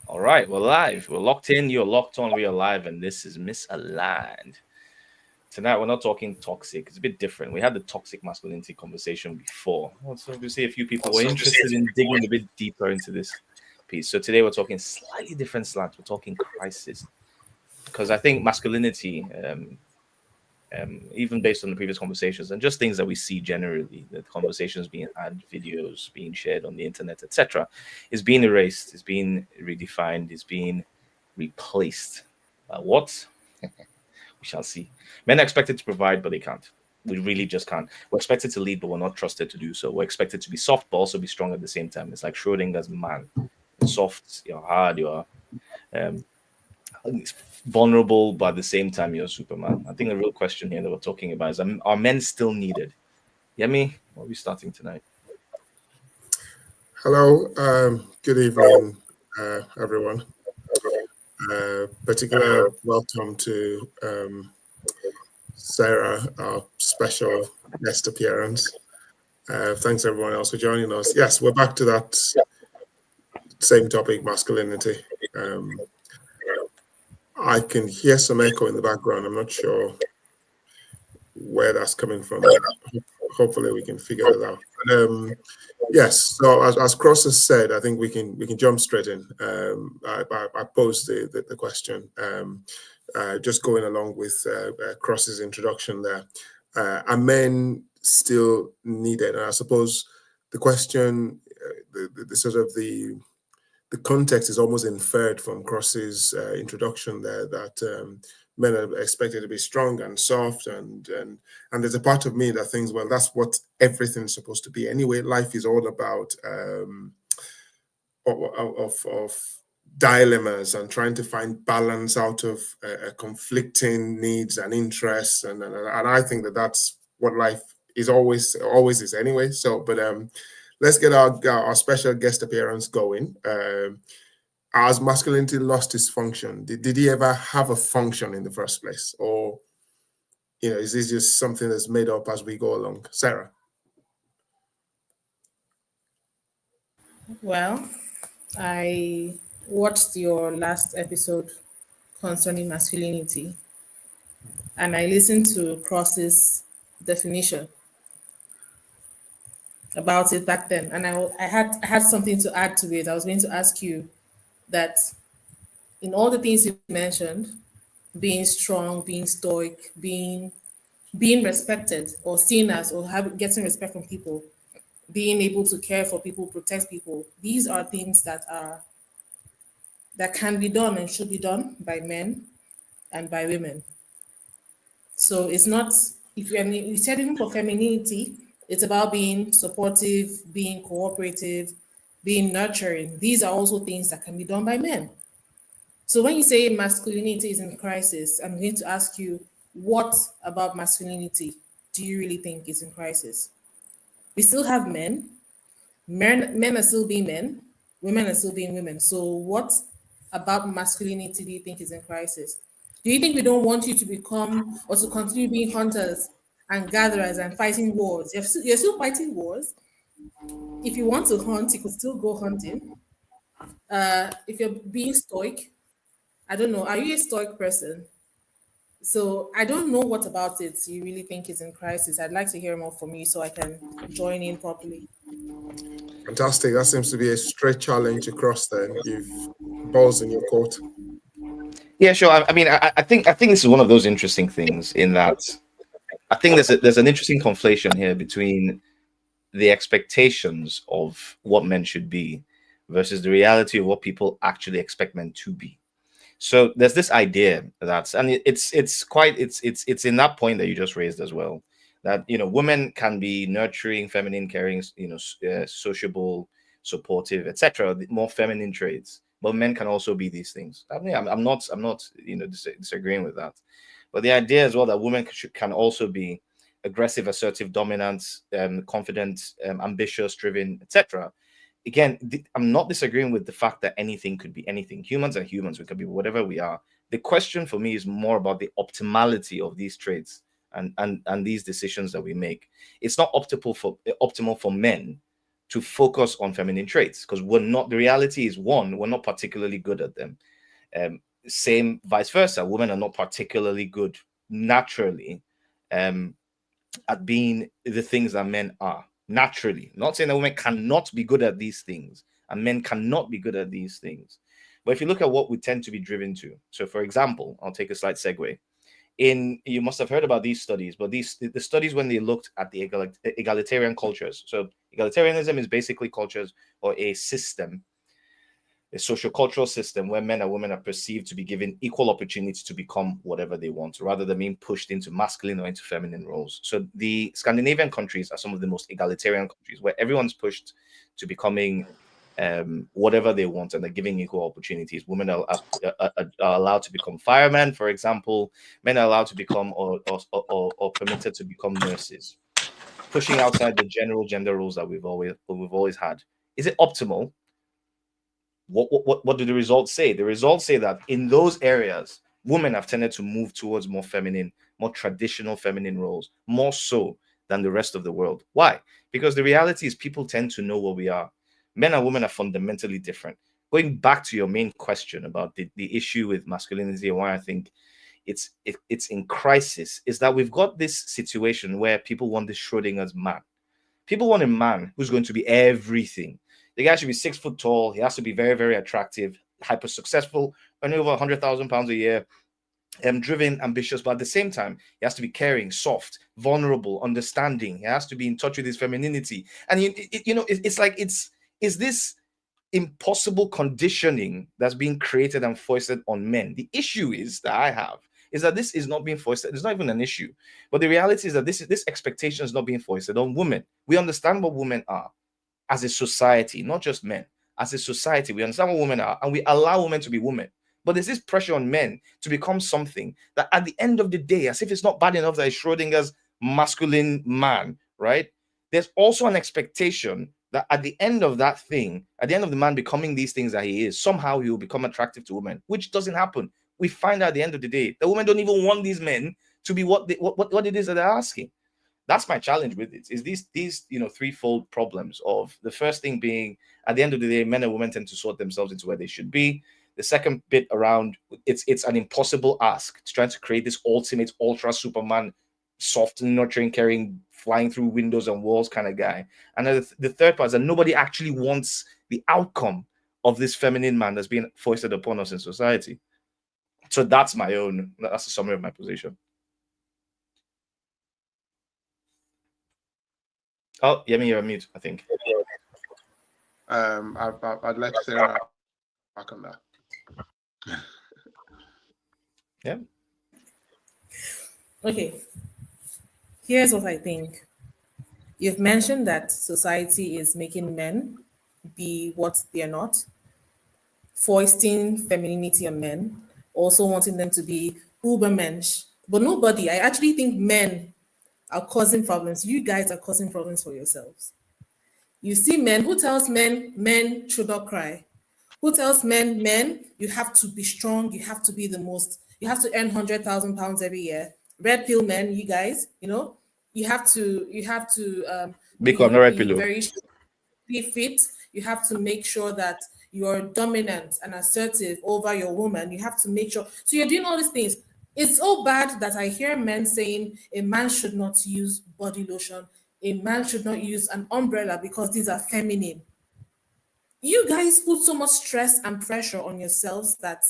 All right, we're live. We're locked in. You're locked on. We are live, and this is Misaligned. Tonight, we're not talking toxic. It's a bit different. We had the toxic masculinity conversation before. So obviously, a few people were interested in digging a bit deeper into this piece. So today, we're talking slightly different slants. We're talking crisis because I think masculinity, even based on the previous conversations and just things that we see generally, the conversations being had, videos being shared on the internet, etc., is being erased, is being redefined, is being replaced. What? We shall see. Men are expected to provide, but they can't. We really just can't. We're expected to lead, but we're not trusted to do so. We're expected to be soft, but also be strong at the same time. It's like Schrodinger's man. You're soft, you're hard, you're um, vulnerable, but at the same time, you're Superman. I think the real question here that we're talking about is are men still needed? Yemi, what are we starting tonight? Hello, good evening, everyone. Particular welcome to Sarah, our special guest appearance. Thanks everyone else for joining us. Yes, we're back to that same topic, masculinity. I can hear some echo in the background. I'm not sure where that's coming from. Hopefully we can figure it out. Yes, so as Cross has said, I think we can jump straight in. I posed the question, just going along with Cross's introduction there. Are men still needed? And I suppose the question, the sort of the context is almost inferred from Cross's introduction there that men are expected to be strong and soft, and there's a part of me that thinks, well, that's what everything's supposed to be anyway. Life is all about of dilemmas and trying to find balance out of conflicting needs and interests, and I think that that's what life is always is anyway. So, but let's get our special guest appearance going. Has masculinity lost its function? Did he ever have a function in the first place? Or, is this just something that's made up as we go along? Sarah? Well, I watched your last episode concerning masculinity and I listened to Cross's definition about it back then. And I had something to add to it. I was going to ask you that in all the things you mentioned, being strong, being stoic, being respected or seen as or getting respect from people, being able to care for people, protect people, these are things that can be done and should be done by men and by women. So it's not, if you, I mean, you said even for femininity, it's about being supportive, being cooperative, being nurturing. These are also things that can be done by men. So when you say masculinity is in crisis, I'm going to ask you, what about masculinity do you really think is in crisis? We still have men. Men are still being men. Women are still being women. So what about masculinity do you think is in crisis? Do you think we don't want you to become or to continue being hunters and gatherers and fighting wars? You're still fighting wars. If you want to hunt, you could still go hunting. If you're being stoic, I don't know. Are you a stoic person? So I don't know what about it you really think is in crisis. I'd like to hear more from you so I can join in properly. Fantastic. That seems to be a straight challenge across then. You've balls in your court. Yeah, sure. I think this is one of those interesting things in that I think there's an interesting conflation here between the expectations of what men should be versus the reality of what people actually expect men to be. So there's this idea that, and it's in that point that you just raised as well, that women can be nurturing, feminine, caring, sociable, supportive, etc., more feminine traits, but men can also be these things. I mean, I'm not disagreeing with that, but the idea as well that women can also be aggressive, assertive, dominant, confident, ambitious, driven, etc. Again, I'm not disagreeing with the fact that anything could be anything. Humans are humans. We can be whatever we are. The question for me is more about the optimality of these traits and these decisions that we make. It's not optimal for men to focus on feminine traits, because the reality is, one, we're not particularly good at them. Same vice versa, women are not particularly good naturally at being the things that men are naturally. Not saying that women cannot be good at these things and men cannot be good at these things. But if you look at what we tend to be driven to, so for example, I'll take a slight segue. You must have heard about these studies, but the studies when they looked at the egalitarian cultures. So egalitarianism is basically cultures or a system, a sociocultural system where men and women are perceived to be given equal opportunity to become whatever they want, rather than being pushed into masculine or into feminine roles. So the Scandinavian countries are some of the most egalitarian countries, where everyone's pushed to becoming whatever they want, and they're giving equal opportunities. Women are allowed to become firemen, for example. Men are allowed to become or permitted to become nurses, pushing outside the general gender roles that we've always had. Is it optimal? What do the results say? The results say that in those areas, women have tended to move towards more feminine, more traditional feminine roles, more so than the rest of the world. Why? Because the reality is people tend to know what we are. Men and women are fundamentally different. Going back to your main question about the issue with masculinity and why I think it's in crisis, is that we've got this situation where people want this Schrodinger's man. People want a man who's going to be everything. The guy should be 6 foot tall. He has to be very, very attractive, hyper successful, earning over £100,000 a year, driven, ambitious, but at the same time, he has to be caring, soft, vulnerable, understanding. He has to be in touch with his femininity. And is this impossible conditioning that's being created and foisted on men? The issue is that I have is that this is not being foisted. It's not even an issue. But the reality is that this expectation is not being foisted on women. We understand what women are as a society, not just men. As a society, we understand what women are, and we allow women to be women. But there's this pressure on men to become something that at the end of the day, as if it's not bad enough that it's Schrodinger's masculine man, right? There's also an expectation that at the end of that thing, at the end of the man becoming these things that he is, somehow he will become attractive to women, which doesn't happen. We find out at the end of the day that women don't even want these men to be what it is that they're asking. That's my challenge with it, is these threefold problems. Of the first thing being, at the end of the day, men and women tend to sort themselves into where they should be. The second bit around, it's an impossible ask. It's trying to create this ultimate ultra superman, soft, nurturing, caring, flying through windows and walls kind of guy. And then the third part is that nobody actually wants the outcome of this feminine man that's being foisted upon us in society. So that's a summary of my position. Oh, Yemi, you're on mute, I think. I'd let Sarah back on that. Yeah. Okay. Here's what I think. You've mentioned that society is making men be what they're not, foisting femininity on men, also wanting them to be ubermensch. But I actually think men are causing problems. You guys are causing problems for yourselves. You see men, who tells men should not cry? Who tells men, you have to be strong, you have to be you have to earn £100,000 every year. Red pill men, you guys, you have to Become the red be pillow. very fit. You have to make sure that you're dominant and assertive over your woman. You have to make sure. So you're doing all these things. It's so bad that I hear men saying a man should not use body lotion. A man should not use an umbrella because these are feminine. You guys put so much stress and pressure on yourselves that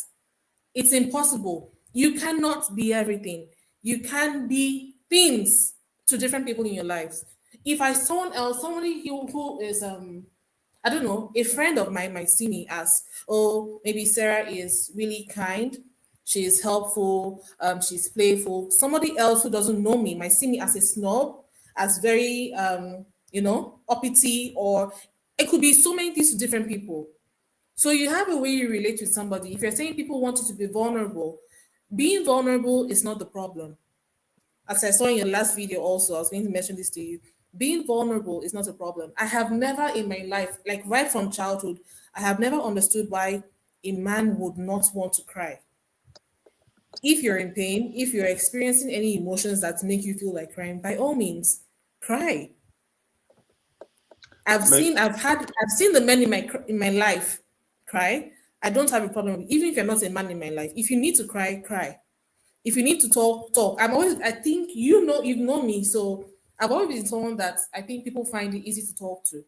it's impossible. You cannot be everything. You can be things to different people in your lives. If someone else, somebody who is I don't know, a friend of mine might see me as, oh, maybe Sarah is really kind, she's helpful, she's playful. Somebody else who doesn't know me might see me as a snob, as very uppity, or it could be so many things to different people. So you have a way you relate with somebody. If you're saying people want you to be vulnerable, being vulnerable is not the problem. As I saw in your last video also, I was going to mention this to you. Being vulnerable is not a problem. I have never in my life, like right from childhood, I have never understood why a man would not want to cry. If you're in pain, if you're experiencing any emotions that make you feel like crying, by all means, cry. I've seen the men in my life cry. I don't have a problem with, even if you're not a man in my life. If you need to cry, cry. If you need to talk, talk. I think you know me, so I've always been someone that I think people find it easy to talk to.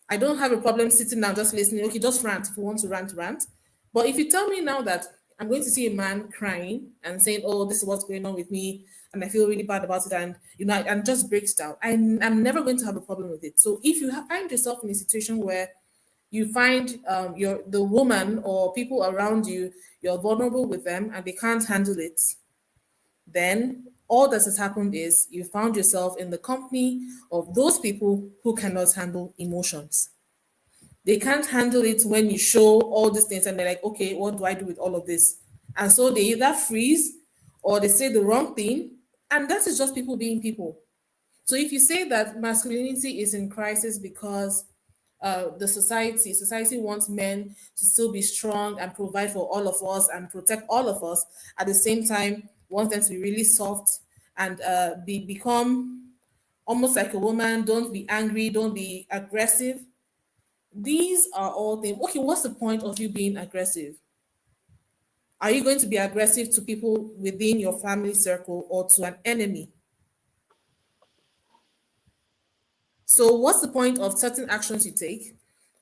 I don't have a problem sitting down just listening. Okay, just rant if you want to rant, rant. But if you tell me now that I'm going to see a man crying and saying, "Oh, this is what's going on with me," and I feel really bad about it, and and just breaks down, I'm never going to have a problem with it. So if you find yourself in a situation where you find the woman or people around you, you're vulnerable with them and they can't handle it, then all that has happened is you found yourself in the company of those people who cannot handle emotions. They can't handle it when you show all these things and they're like, okay, what do I do with all of this? And so they either freeze or they say the wrong thing. And that is just people being people. So if you say that masculinity is in crisis because the society wants men to still be strong and provide for all of us and protect all of us, at the same time wants them to be really soft and become almost like a woman. Don't be angry, don't be aggressive. These are all things. Okay, what's the point of you being aggressive? Are you going to be aggressive to people within your family circle or to an enemy? So what's the point of certain actions you take?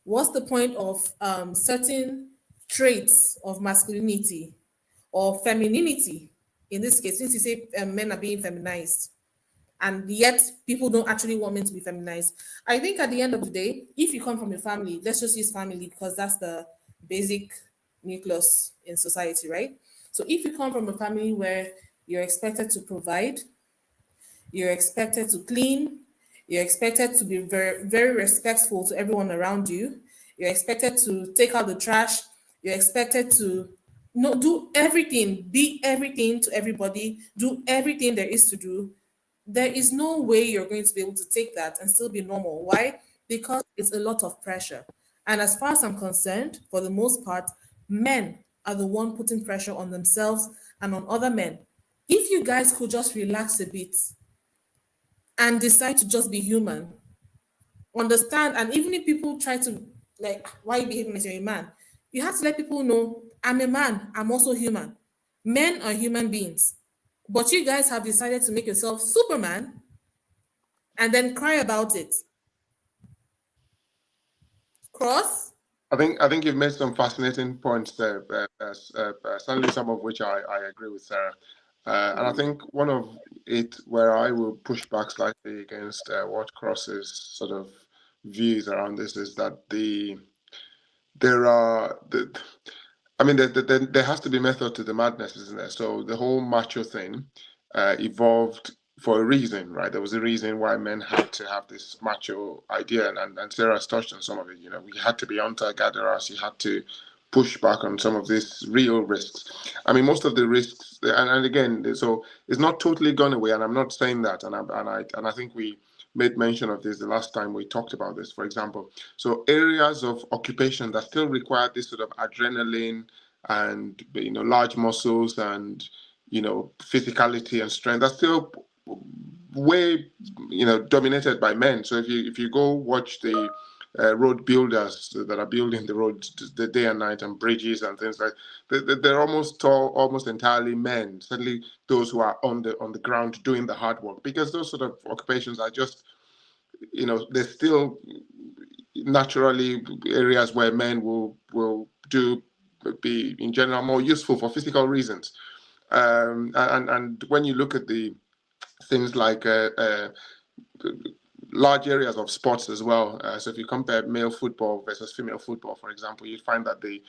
What's the point of certain traits of masculinity or femininity? In this case, since you say men are being feminized, and yet people don't actually want men to be feminized. I think at the end of the day, if you come from a family, let's just use family because that's the basic nucleus in society, right? So if you come from a family where you're expected to provide, you're expected to clean, you're expected to be very, very respectful to everyone around you, you're expected to take out the trash, you're expected to do everything, be everything to everybody, do everything there is to do. There is no way you're going to be able to take that and still be normal. Why? Because it's a lot of pressure. And as far as I'm concerned, for the most part, men are the one putting pressure on themselves and on other men. If you guys could just relax a bit and decide to just be human, understand, and even if people try to like, why are you behaving as you're a man? You have to let people know I'm a man, I'm also human. Men are human beings. But you guys have decided to make yourself Superman and then cry about it. Cross? I think you've made some fascinating points there, certainly some of which I agree with Sarah. And I think one of it where I will push back slightly against what Cross's sort of views around this is that there has to be method to the madness, isn't there? So the whole macho thing evolved for a reason, right? There was a reason why men had to have this macho idea, and Sarah's touched on some of it. You know, we had to be hunter-gatherers. You had to push back on some of these real risks. I mean, most of the risks, and again, so it's not totally gone away. And I'm not saying that. And I think we made mention of this the last time we talked about this, for example. So areas of occupation that still require this sort of adrenaline and large muscles and physicality and strength are still way dominated by men. So if you go watch the road builders that are building the roads the day and night and bridges and things like they're almost entirely men. Certainly those who are on the ground doing the hard work, because those sort of occupations are just they're still naturally areas where men will be in general more useful for physical reasons. And when you look at the things like large areas of sports as well. So if you compare male football versus female football, for example, you find that the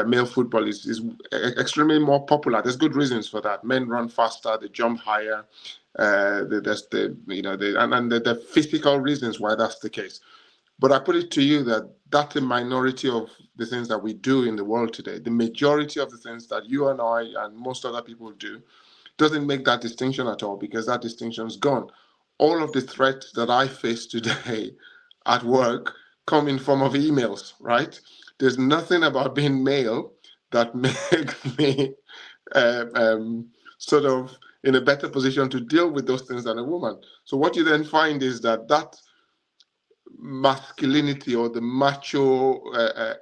male football is extremely more popular. There's good reasons for that. Men run faster, they jump higher. There's the physical reasons why that's the case. But I put it to you that that's a minority of the things that we do in the world today. The majority of the things that you and I and most other people do doesn't make that distinction at all, because that distinction's gone. All of the threats that I face today at work come in form of emails, right? There's nothing about being male that makes me sort of in a better position to deal with those things than a woman. So what you then find is that masculinity or the macho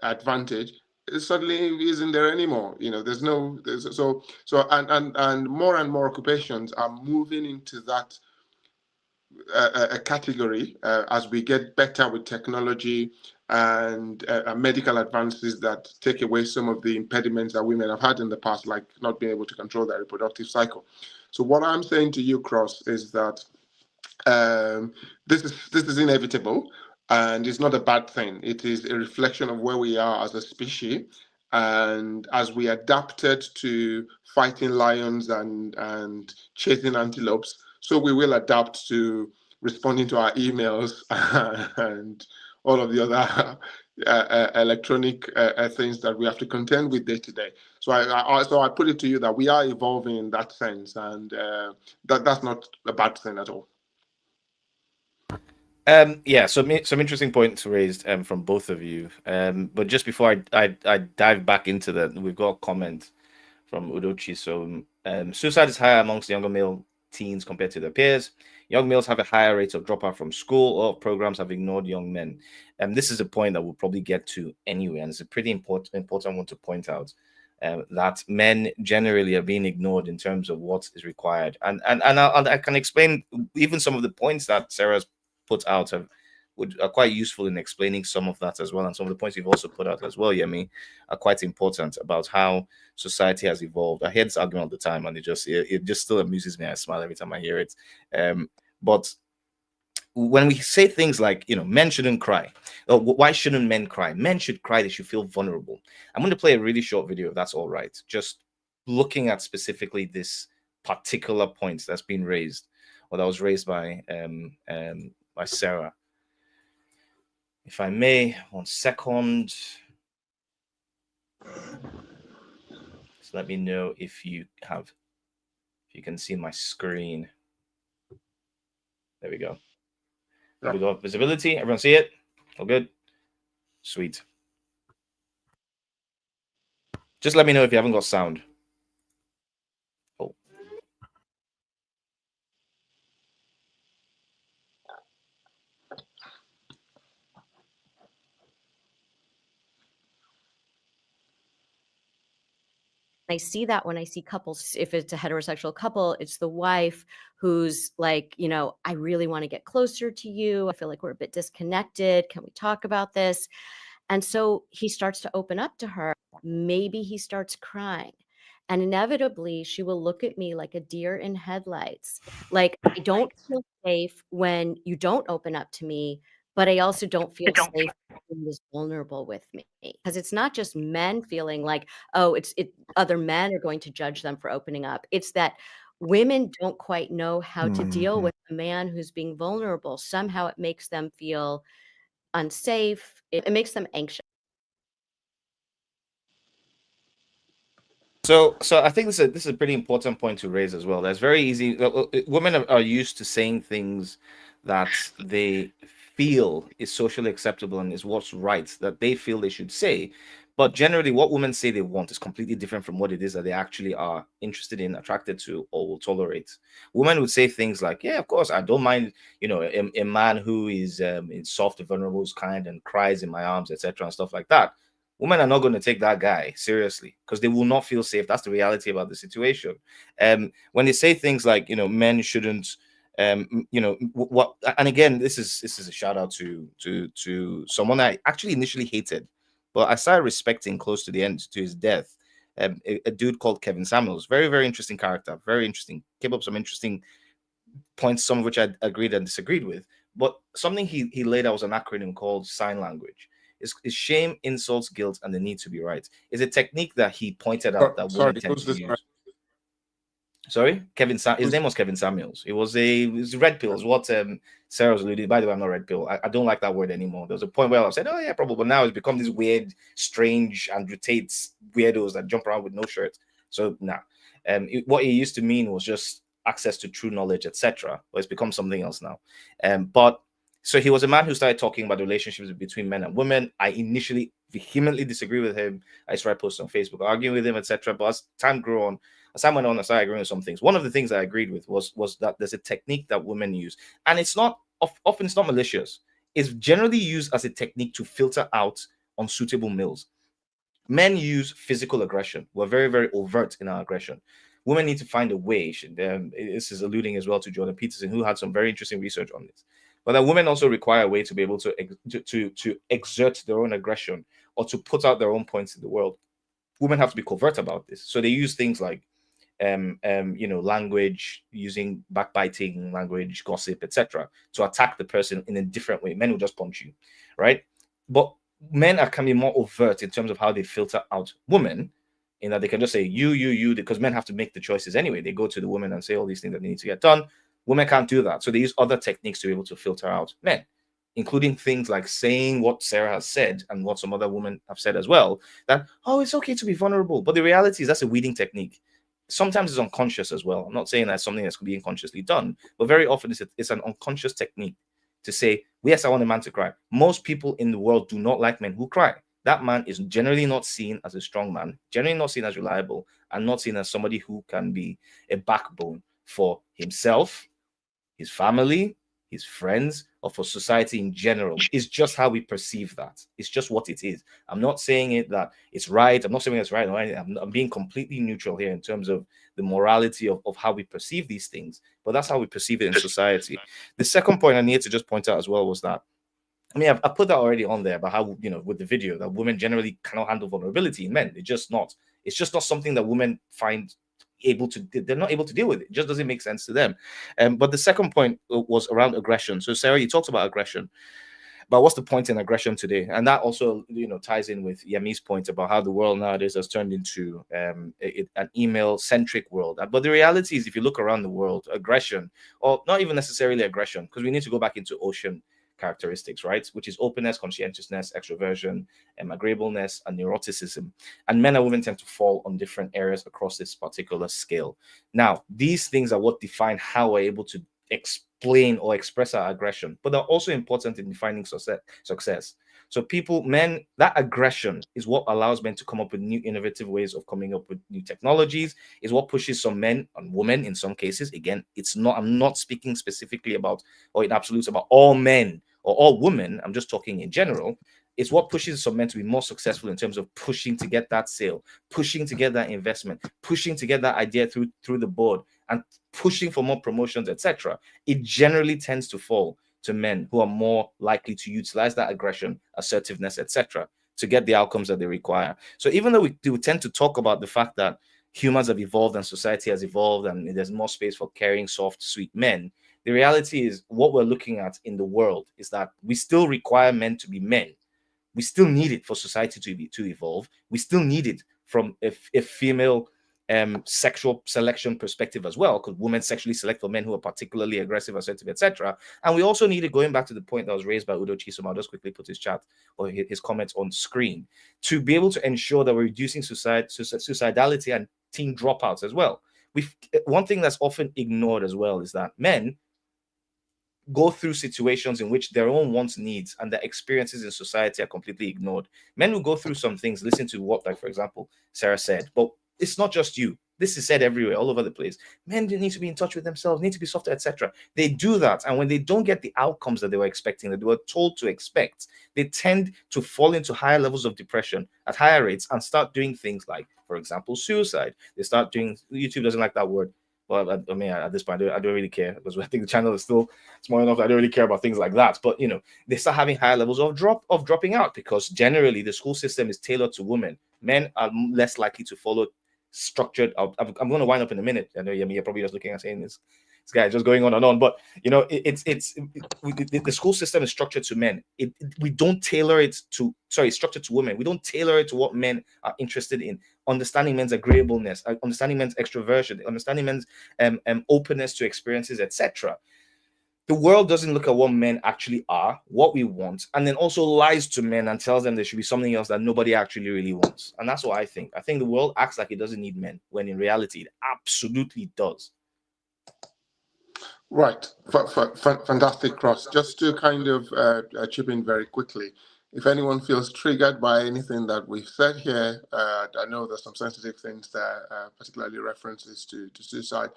advantage, it suddenly isn't there anymore. There's no, and more and more occupations are moving into that a category as we get better with technology and medical advances that take away some of the impediments that women have had in the past, like not being able to control their reproductive cycle. So what I'm saying to you, Cross, is that this is inevitable, and it's not a bad thing. It is a reflection of where we are as a species, and as we adapted to fighting lions and chasing antelopes, so we will adapt to responding to our emails and all of the other electronic things that we have to contend with day to day. So I put it to you that we are evolving in that sense, and that's not a bad thing at all. Yeah, so some interesting points raised from both of you. But just before I dive back into that, we've got a comment from Udochi. So suicide is higher amongst younger male teens compared to their peers. Young males have a higher rate of dropout from school, or programs have ignored young men. And this is a point that we'll probably get to anyway, and it's a pretty important one to point out. That men generally are being ignored in terms of what is required, and I can explain even some of the points that Sarah's put out are quite useful in explaining some of that as well, and some of the points you've also put out as well, Yemi, are quite important about how society has evolved. I hear this argument all the time, and it just still amuses me. I smile every time I hear it. But when we say things like, men shouldn't cry, or why shouldn't men cry? Men should cry. They should feel vulnerable. I'm going to play a really short video, if that's all right. Just looking at specifically this particular point that's been raised, or that was raised by Sarah. If I may, 1 second. So let me know if you can see my screen. There we go. There we go. Visibility. Everyone see it? All good? Sweet. Just let me know if you haven't got sound. Oh. I see that when I see couples, if it's a heterosexual couple, it's the wife who's like, I really want to get closer to you. I feel like we're a bit disconnected. Can we talk about this? And so he starts to open up to her. Maybe he starts crying. And inevitably, she will look at me like a deer in headlights. Like, I don't feel safe when you don't open up to me, but I also don't feel safe being this vulnerable with me. Because it's not just men feeling like, oh, other men are going to judge them for opening up. It's that women don't quite know how to deal with a man who's being vulnerable. Somehow it makes them feel unsafe. It makes them anxious. So I think this is a pretty important point to raise as well. That's very easy. Women are used to saying things that they feel is socially acceptable and is what's right, that they feel they should say. But generally, what women say they want is completely different from what it is that they actually are interested in, attracted to, or will tolerate. Women would say things like, "Yeah, of course, I don't mind, a man who is soft and vulnerable, who's kind and cries in my arms, etc., and stuff like that." Women are not going to take that guy seriously because they will not feel safe. That's the reality about the situation. When they say things like, men shouldn't, what, and again, this is a shout out to someone I actually initially hated, but I started respecting close to the end, to his death. A dude called Kevin Samuels, very, very interesting character, very interesting, came up some interesting points, some of which I agreed and disagreed with. But something he laid out was an acronym called sign language. Is shame, insults, guilt, and the need to be right. Is a technique that he pointed out that women tend to use. Sorry, his name was Kevin Samuels. It was red pills. What Sarah was alluding. By the way, I'm not red pill. I don't like that word anymore. There was a point where I said, "Oh yeah, probably," but now it's become this weird, strange Andrew Tate weirdos that jump around with no shirt. So now, what it used to mean was just access to true knowledge, etc. But it's become something else now. But so he was a man who started talking about the relationships between men and women. I initially vehemently disagree with him. I started posting on Facebook, arguing with him, etc. But as time grew on, as time went on, I started agreeing with some things. One of the things I agreed with was that there's a technique that women use, and it's not often it's not malicious. is generally used as a technique to filter out unsuitable males. Men use physical aggression. We're very, very overt in our aggression. Women need to find a way. This is alluding as well to Jordan Peterson, who had some very interesting research on this. But that women also require a way to be able to exert their own aggression or to put out their own points in the world. Women have to be covert about this. So they use things like language, using backbiting language, gossip, etc., to attack the person in a different way. Men will just punch you, right? But men can be more overt in terms of how they filter out women, in that they can just say you, because men have to make the choices anyway. They go to the woman and say all these things that they need to get done. Women can't do that. So they use other techniques to be able to filter out men, including things like saying what Sarah has said and what some other women have said as well, that, oh, it's okay to be vulnerable. But the reality is that's a weeding technique. Sometimes it's unconscious as well. I'm not saying that's something that's being consciously done, but very often it's an unconscious technique to say, yes, I want a man to cry. Most people in the world do not like men who cry. That man is generally not seen as a strong man, generally not seen as reliable, and not seen as somebody who can be a backbone for himself, his family, his friends, or for society in general. It's just how we perceive that. It's just what it is. I'm not saying it that it's right. I'm not saying it's right. I'm being completely neutral here in terms of the morality of how we perceive these things, but that's how we perceive it in society. The second point I needed to just point out as well was that, I mean, I put that already on there about how, with the video, that women generally cannot handle vulnerability in men. It's just not something that women find they're not able to deal with it. It just doesn't make sense to them. But the second point was around aggression. So Sarah, you talked about aggression, but what's the point in aggression today? And that also ties in with Yemi's point about how the world nowadays has turned into an email centric world. But the reality is, if you look around the world, aggression, or not even necessarily aggression, because we need to go back into ocean characteristics, right? Which is openness, conscientiousness, extroversion, agreeableness, and neuroticism. And men and women tend to fall on different areas across this particular scale. Now, these things are what define how we're able to explain or express our aggression, but they're also important in defining success. So men, that aggression is what allows men to come up with new innovative ways of coming up with new technologies, is what pushes some men and women in some cases. Again, I'm not speaking specifically about, or in absolutes, about all men or all women. I'm just talking in general. It's what pushes some men to be more successful in terms of pushing to get that sale, pushing to get that investment, pushing to get that idea through the board, and pushing for more promotions, etc. It generally tends to fall to men who are more likely to utilize that aggression, assertiveness, etc., to get the outcomes that they require. So even though we do tend to talk about the fact that humans have evolved and society has evolved and there's more space for caring, soft, sweet men, the reality is what we're looking at in the world is that we still require men to be men. We still need it for society to evolve. We still need it from a female sexual selection perspective as well, because women sexually select for men who are particularly aggressive, assertive, etc. And we also need it, going back to the point that was raised by Udo Chisom. I'll just quickly put his chat or his comments on screen, to be able to ensure that we're reducing suicidality and teen dropouts as well. One thing that's often ignored as well is that men go through situations in which their own wants, needs, and their experiences in society are completely ignored. Men will go through some things, listen to what, like, for example, Sarah said, but it's not just you. This is said everywhere, all over the place. Men need to be in touch with themselves, need to be softer, etc. They do that, and when they don't get the outcomes that they were expecting, that they were told to expect, they tend to fall into higher levels of depression at higher rates and start doing things like, for example, suicide. They start doing, YouTube doesn't like that word. Well, I mean, at this point, I don't really care, because I think the channel is still small enough that I don't really care about things like that. But they start having higher levels of dropping out, because generally the school system is tailored to women. Men are less likely to follow structured. I'm going to wind up in a minute. I know you're probably just looking and saying this guy is just going on and on, but the school system is structured to men. We don't tailor it to, structured to women. We don't tailor it to what men are interested in. Understanding men's agreeableness, understanding men's extroversion, understanding men's openness to experiences, etc. The world doesn't look at what men actually are, what we want, and then also lies to men and tells them there should be something else that nobody actually really wants. And that's what I think. I think the world acts like it doesn't need men, when in reality it absolutely does. Right. Fantastic, Ross. Just to kind of chip in very quickly, if anyone feels triggered by anything that we've said here, I know there's some sensitive things there, particularly references to suicide.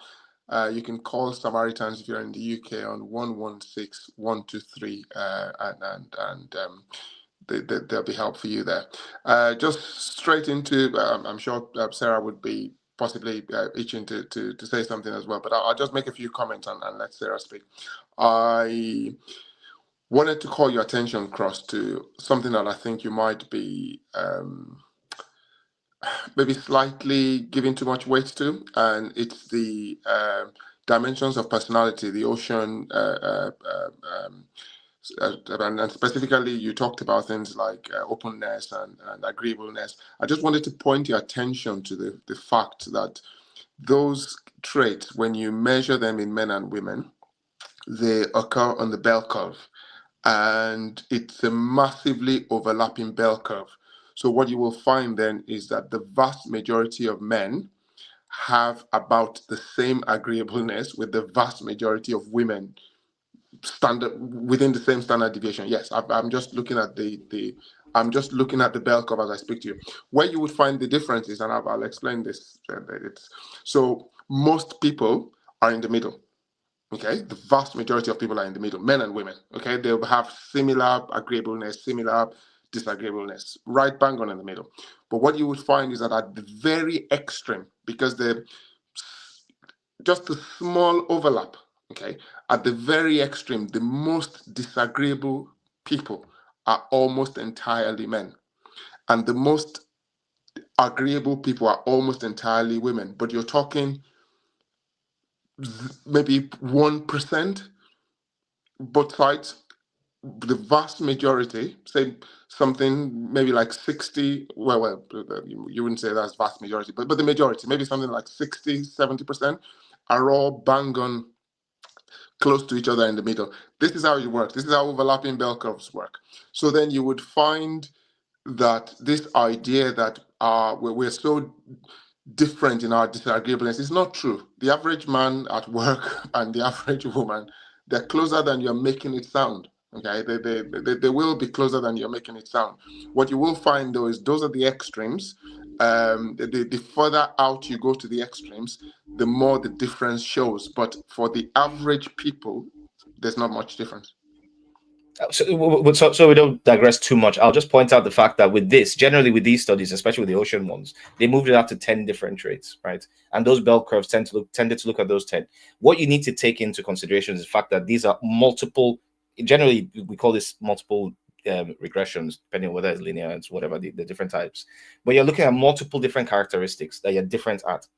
You can call Samaritans if you're in the UK on 116-123, there'll be help for you there. Just straight into, I'm sure Sarah would be possibly itching to say something as well, but I'll just make a few comments and let Sarah speak. I wanted to call your attention, Cross, to something that I think you might be maybe slightly giving too much weight to, and it's the dimensions of personality, the ocean, and specifically you talked about things like openness and agreeableness. I just wanted to point your attention to the fact that those traits, when you measure them in men and women, they occur on the bell curve, and it's a massively overlapping bell curve. So what you will find then is that the vast majority of men have about the same agreeableness with the vast majority of women standard within the same standard deviation. Yes, I'm just looking at the bell curve as I speak to you. Where you would find the differences, and I'll explain this. So most people are in the middle. Okay, the vast majority of people are in the middle, men and women. Okay, they'll have similar agreeableness, similar disagreeableness, right bang on in the middle. But what you would find is that at the very extreme, because just a small overlap, okay, at the very extreme, the most disagreeable people are almost entirely men, and the most agreeable people are almost entirely women. But you're talking maybe 1%, both sides. The vast majority, say something maybe like 60, well, you wouldn't say that's vast majority, but the majority, maybe something like 60, 70% are all bang on close to each other in the middle. This is how it works. This is how overlapping bell curves work. So then you would find that this idea that we're so different in our disagreeableness is not true. The average man at work and the average woman, they're closer than you're making it sound. Okay, they will be closer than you're making it sound. What you will find though is those are the extremes. The further out you go to the extremes, the more the difference shows. But for the average people, there's not much difference. So we don't digress too much. I'll just point out the fact that generally with these studies, especially with the ocean ones, they moved it out to 10 different traits, right? And those bell curves tended to look at those 10. What you need to take into consideration is the fact that these are multiple. Generally, we call this multiple regressions, depending on whether it's linear and whatever the different types. But you're looking at multiple different characteristics that you're different at.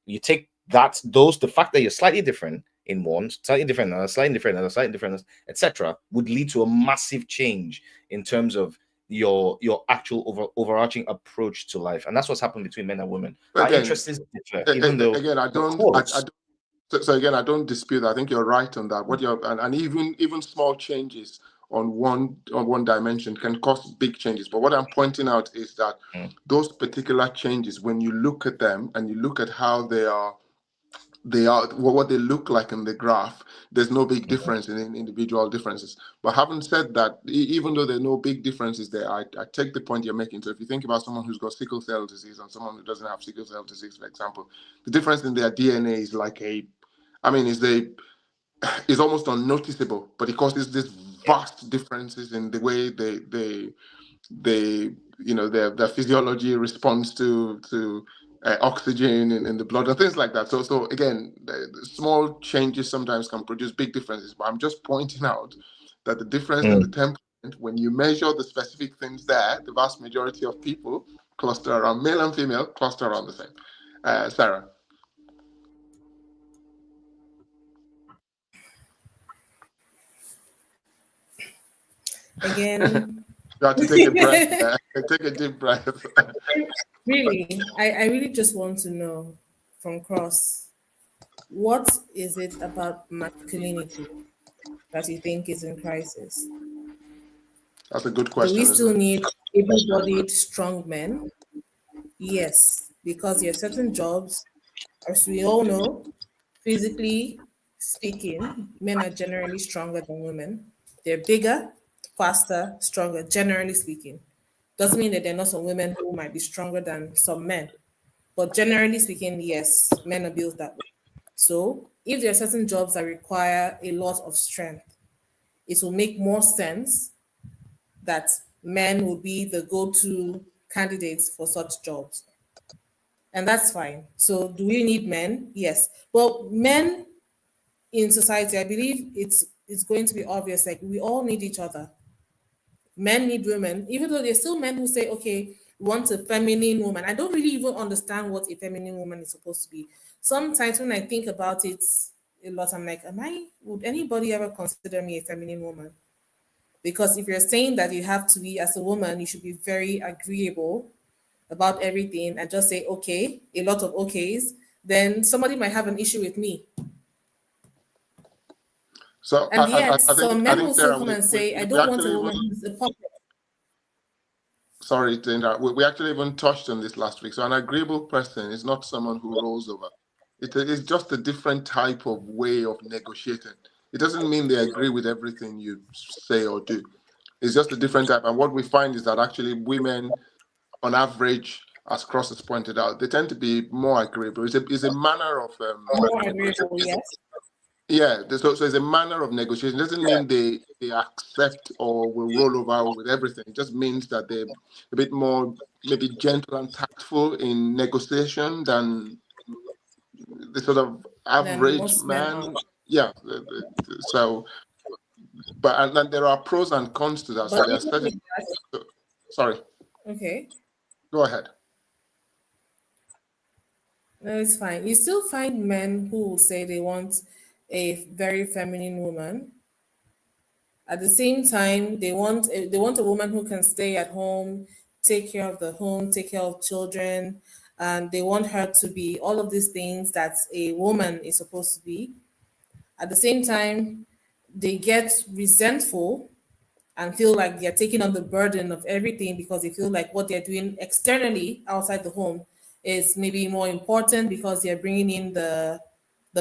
You take the fact that you're slightly different in one, slightly different, another, slightly different, another, slightly different, etc., would lead to a massive change in terms of your actual overarching approach to life, and that's what's happened between men and women. Our interests differ, even though again, I don't dispute that. I think you're right on that. What you're and even small changes on one dimension can cause big changes. But what I'm pointing out is that those particular changes, when you look at them and you look at how they are what they look like in the graph, there's no big difference in individual differences. But having said that, even though there are no big differences there, I take the point you're making. So if you think about someone who's got sickle cell disease and someone who doesn't have sickle cell disease, for example, the difference in their DNA is is almost unnoticeable, but it causes these vast differences in the way their physiology responds to oxygen in the blood and things like that. So again, the small changes sometimes can produce big differences. But I'm just pointing out that the difference in the temperament, when you measure the specific things there, the vast majority of people cluster around, male and female cluster around the same. Sarah. Again, you have to take a breath. Take a deep breath. Really, I really just want to know from Cross, what is it about masculinity that you think is in crisis? That's a good question. Do we still need able-bodied, strong men? Yes, because there are certain jobs, as we all know, physically speaking, men are generally stronger than women. They're bigger, faster, stronger, generally speaking. Doesn't mean that there are not some women who might be stronger than some men. But generally speaking, yes, men are built that way. So if there are certain jobs that require a lot of strength, it will make more sense that men will be the go-to candidates for such jobs. And that's fine. So do we need men? Yes. Well, men in society, I believe it's going to be obvious. Like we all need each other. Men need women, even though there's still men who say, okay, we want a feminine woman. I don't really even understand what a feminine woman is supposed to be. Sometimes when I think about it a lot, I'm like, would anybody ever consider me a feminine woman? Because if you're saying that you have to be as a woman, you should be very agreeable about everything and just say okay, a lot of okays, then somebody might have an issue with me. So And yet, I some I men think will still Sarah, come and say, I we don't want actually a even, woman who's a puppet. sorry to interrupt. We actually even touched on this last week. So an agreeable person is not someone who rolls over. It is just a different type of way of negotiating. It doesn't mean they agree with everything you say or do. It's just a different type. And what we find is that actually women, on average, as Cross has pointed out, they tend to be more agreeable. It's a manner of More agreeable, yes. yeah. So it's a manner of negotiation. It doesn't mean they accept or will roll over with everything. It just means that they're a bit more maybe gentle and tactful in negotiation than the sort of Then average most men man. are. Yeah. So, but and then there are pros and cons to that. So But there are even certain. with that, Sorry. okay, Go ahead. no, it's fine. You still find men who will say they want a very feminine woman. At the same time, they want a woman who can stay at home, take care of the home, take care of children, and they want her to be all of these things that a woman is supposed to be. At the same time, they get resentful and feel like they're taking on the burden of everything because they feel like what they're doing externally outside the home is maybe more important because they're bringing in the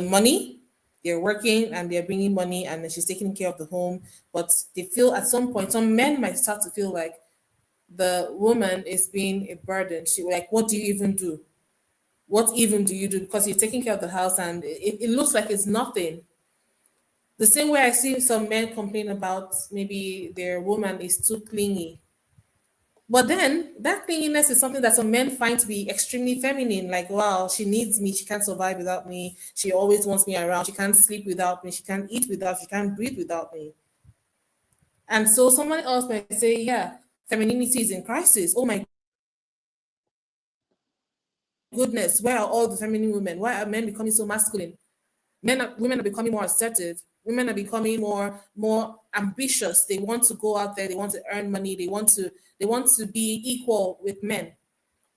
money, they're working and they're bringing money, and then she's taking care of the home. But they feel at some point, some men might start to feel like the woman is being a burden. She like, what do you even do? What even do you do? Because you're taking care of the house and it looks like it's nothing. The same way I see some men complain about maybe their woman is too clingy. But then that clinginess is something that some men find to be extremely feminine. Like, wow, she needs me. She can't survive without me. She always wants me around. She can't sleep without me. She can't eat without. She can't breathe without me. And so someone else might say, yeah, femininity is in crisis. Oh my goodness, where are all the feminine women? Why are men becoming so masculine? Women are becoming more assertive. Women are becoming more ambitious. They want to go out there. They want to earn money. They want to be equal with men.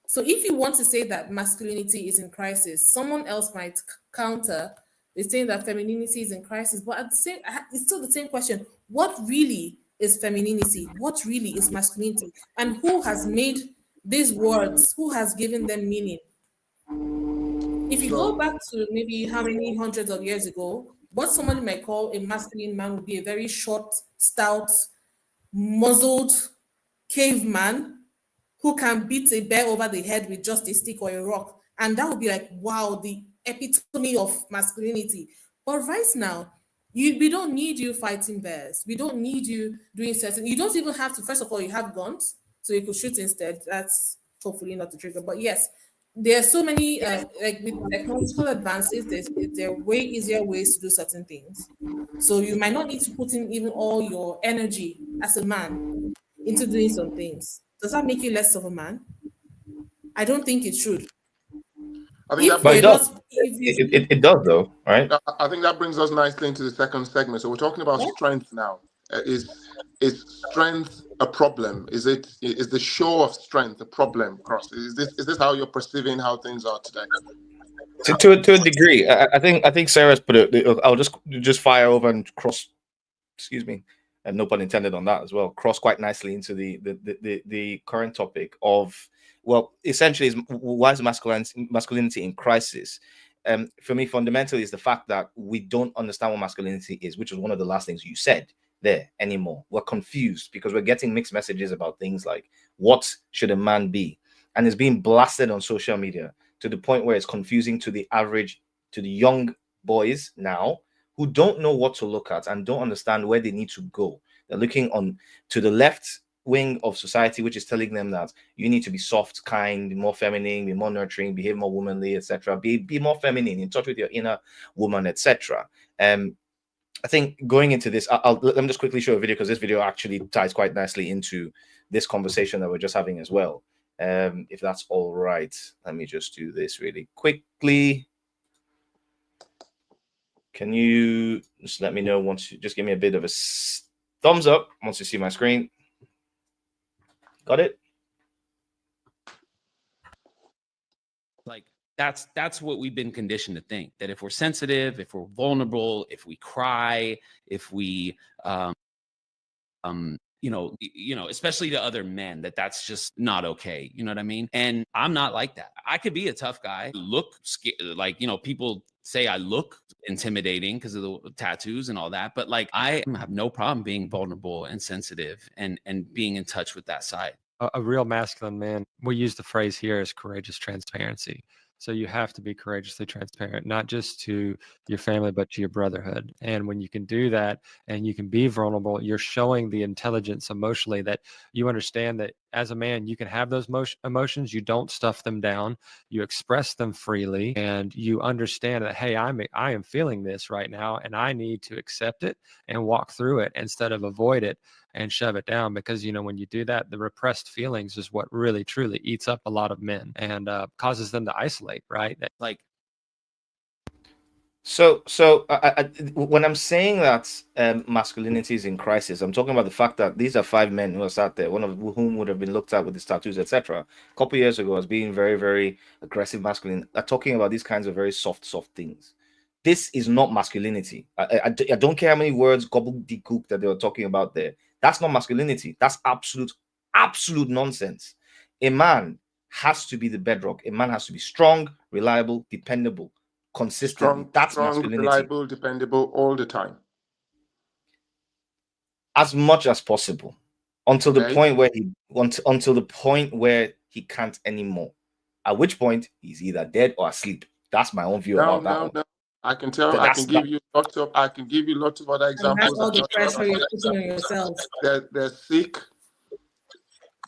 So if you want to say that masculinity is in crisis, someone else might counter is saying that femininity is in crisis. But at the same, it's still the same question: what really is femininity? What really is masculinity? And who has made these words? Who has given them meaning? If you go So back to maybe how many hundreds of years ago, what somebody might call a masculine man would be a very short, stout, muzzled caveman who can beat a bear over the head with just a stick or a rock. And that would be like, wow, the epitome of masculinity. But right now, we don't need you fighting bears. We don't need you doing certain, you don't even have to, first of all, you have guns, so you could shoot instead. That's hopefully not the trigger. But yes, there are so many, like with technological advances, there are way easier ways to do certain things. So you might not need to put in even all your energy as a man into doing some things. Does that make you less of a man? I don't think it should. I think If that But it you're brings does. not, if It does though, right? I think that brings us nicely into the second segment. So we're talking about yeah, strength now. Is strength a problem? Is the show of strength a problem? Cross. Is this how you're perceiving how things are today? To a degree, I think Sarah's put it. I'll just fire over and cross. Excuse me, and no pun intended on that as well. Cross quite nicely into the current topic of, well, essentially is why is masculinity in crisis? For me, fundamentally, is the fact that we don't understand what masculinity is, which was one of the last things you said there anymore. We're confused because we're getting mixed messages about things like what should a man be, and it's being blasted on social media to the point where it's confusing to the average, to the young boys now who don't know what to look at and don't understand where they need to go. They're looking on to the left wing of society, which is telling them that you need to be soft, kind, be more feminine, be more nurturing, behave more womanly, etc. Be more feminine, in touch with your inner woman, etc. I think going into this, let me just quickly show a video, because this video actually ties quite nicely into this conversation that we're just having as well. If that's all right, let me just do this really quickly. Can you just let me know once you just give me a bit of a thumbs up once you see my screen? Got it? Like that's what we've been conditioned to think, that if we're sensitive, if we're vulnerable, if we cry, if we especially to other men, that's just not okay. You know what I mean? And I'm not like that. I could be a tough guy, look like, people say I look intimidating because of the tattoos and all that, but like I have no problem being vulnerable and sensitive and being in touch with that side. A real masculine man, we use the phrase here as courageous transparency. So you have to be courageously transparent, not just to your family, but to your brotherhood. And when you can do that and you can be vulnerable, you're showing the intelligence emotionally that you understand that as a man, you can have those emotions. You don't stuff them down. You express them freely, and you understand that, hey, I am feeling this right now, and I need to accept it and walk through it instead of avoid it and shove it down. Because, when you do that, the repressed feelings is what really, truly eats up a lot of men and causes them to isolate, right? Like, So when I'm saying that masculinity is in crisis, I'm talking about the fact that these are 5 men who are sat there, one of whom would have been looked at with his tattoos, etc., a couple of years ago as being very, very aggressive masculine, are talking about these kinds of very soft things. This is not masculinity. I don't care how many words gobbledygook that they were talking about there. That's not masculinity. That's absolute nonsense. A man has to be the bedrock. A man has to be strong, reliable, dependable, consistent. That's strong, masculinity. reliable, dependable all the time. As much as possible, until the point where he can't anymore. At which point he's either dead or asleep. That's my own view about that one. No. I can tell. I can give you lots of other examples. And that's all the pressure you're putting on yourself. They're sick.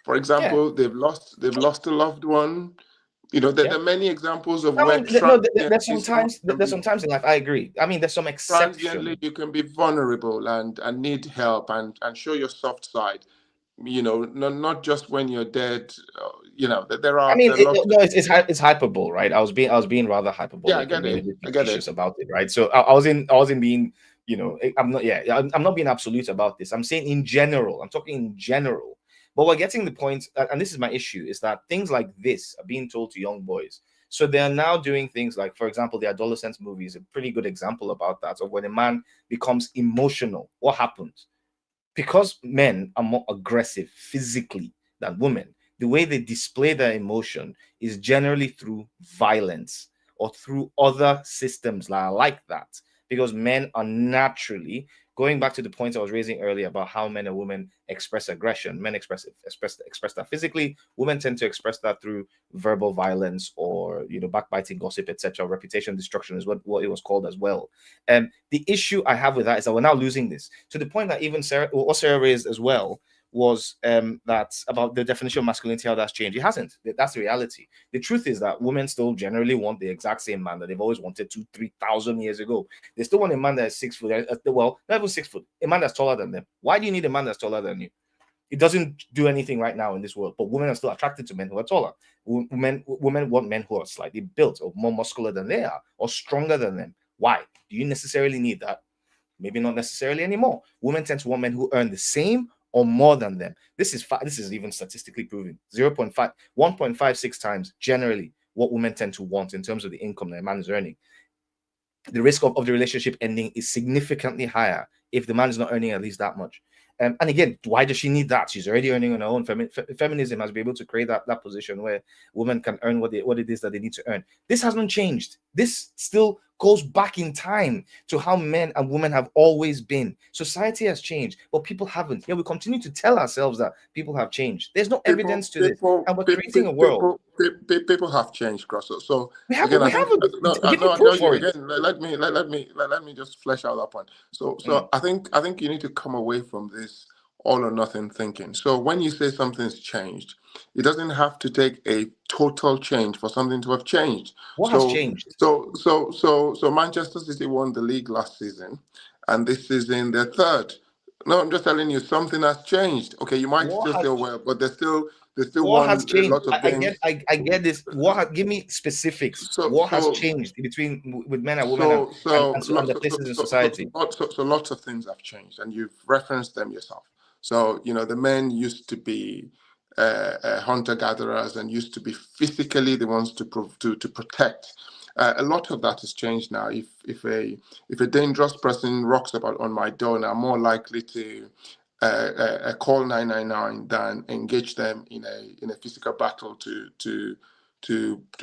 For example, they've lost a loved one. There are many examples of where there's sometimes in life. I agree. I mean, there's some exceptions. You can be vulnerable and need help and show your soft side. Not just when you're dead. There are. I mean, it's hyperbole, right? I was being rather hyperbolic. Yeah, I get it. About it, right? So I wasn't being, I'm not being absolute about this. I'm saying in general. I'm talking in general. But we're getting the point, and this is my issue, is that things like this are being told to young boys. So they are now doing things like, for example, the adolescence movie is a pretty good example about that, of when a man becomes emotional. What happens? Because men are more aggressive physically than women, the way they display their emotion is generally through violence or through other systems like that. Because men are naturally, going back to the point I was raising earlier about how men and women express aggression, men express that physically, women tend to express that through verbal violence or backbiting, gossip, etc. Reputation destruction is what it was called as well. And the issue I have with that is that we're now losing this, to the point that even what Sarah raised as well was that about the definition of masculinity, how that's changed. It hasn't. That's the reality. The truth is that women still generally want the exact same man that they've always wanted 2,000-3,000 years ago. They still want a man that is 6 foot. Well, not even 6 foot. A man that's taller than them. Why do you need a man that's taller than you? It doesn't do anything right now in this world. But women are still attracted to men who are taller. Women want men who are slightly built or more muscular than they are or stronger than them. Why? Do you necessarily need that? Maybe not necessarily anymore. Women tend to want men who earn the same or more than them. This is even statistically proven. 1.56 times generally what women tend to want in terms of the income that a man is earning. The risk of the relationship ending is significantly higher if the man is not earning at least that much. And again, why does she need that? She's already earning on her own. Feminism has been able to create that position where women can earn what it is that they need to earn. This hasn't changed. This still goes back in time to how men and women have always been. Society has changed, but people haven't. Yeah, we continue to tell ourselves that people have changed. There's no evidence to this, and we're creating a world. People have changed, Grosso. So We again, I have think give me proof for it. Again, let me just flesh out that point. So I think you need to come away from this all or nothing thinking. So when you say something's changed, it doesn't have to take a total change for something to have changed. What has changed? So Manchester City won the league last season, and this season they're third. No, I'm just telling you something has changed. Okay, you might still say, well, but there's still what won has changed? A lot of games. I get this. Give me specifics. What has changed between with men and women and the places in society? So lots of things have changed, and you've referenced them yourself. So the men used to be hunter-gatherers and used to be physically the ones to protect. A lot of that has changed now. If a dangerous person rocks up on my door, now I'm more likely to call 999 than engage them in a physical battle to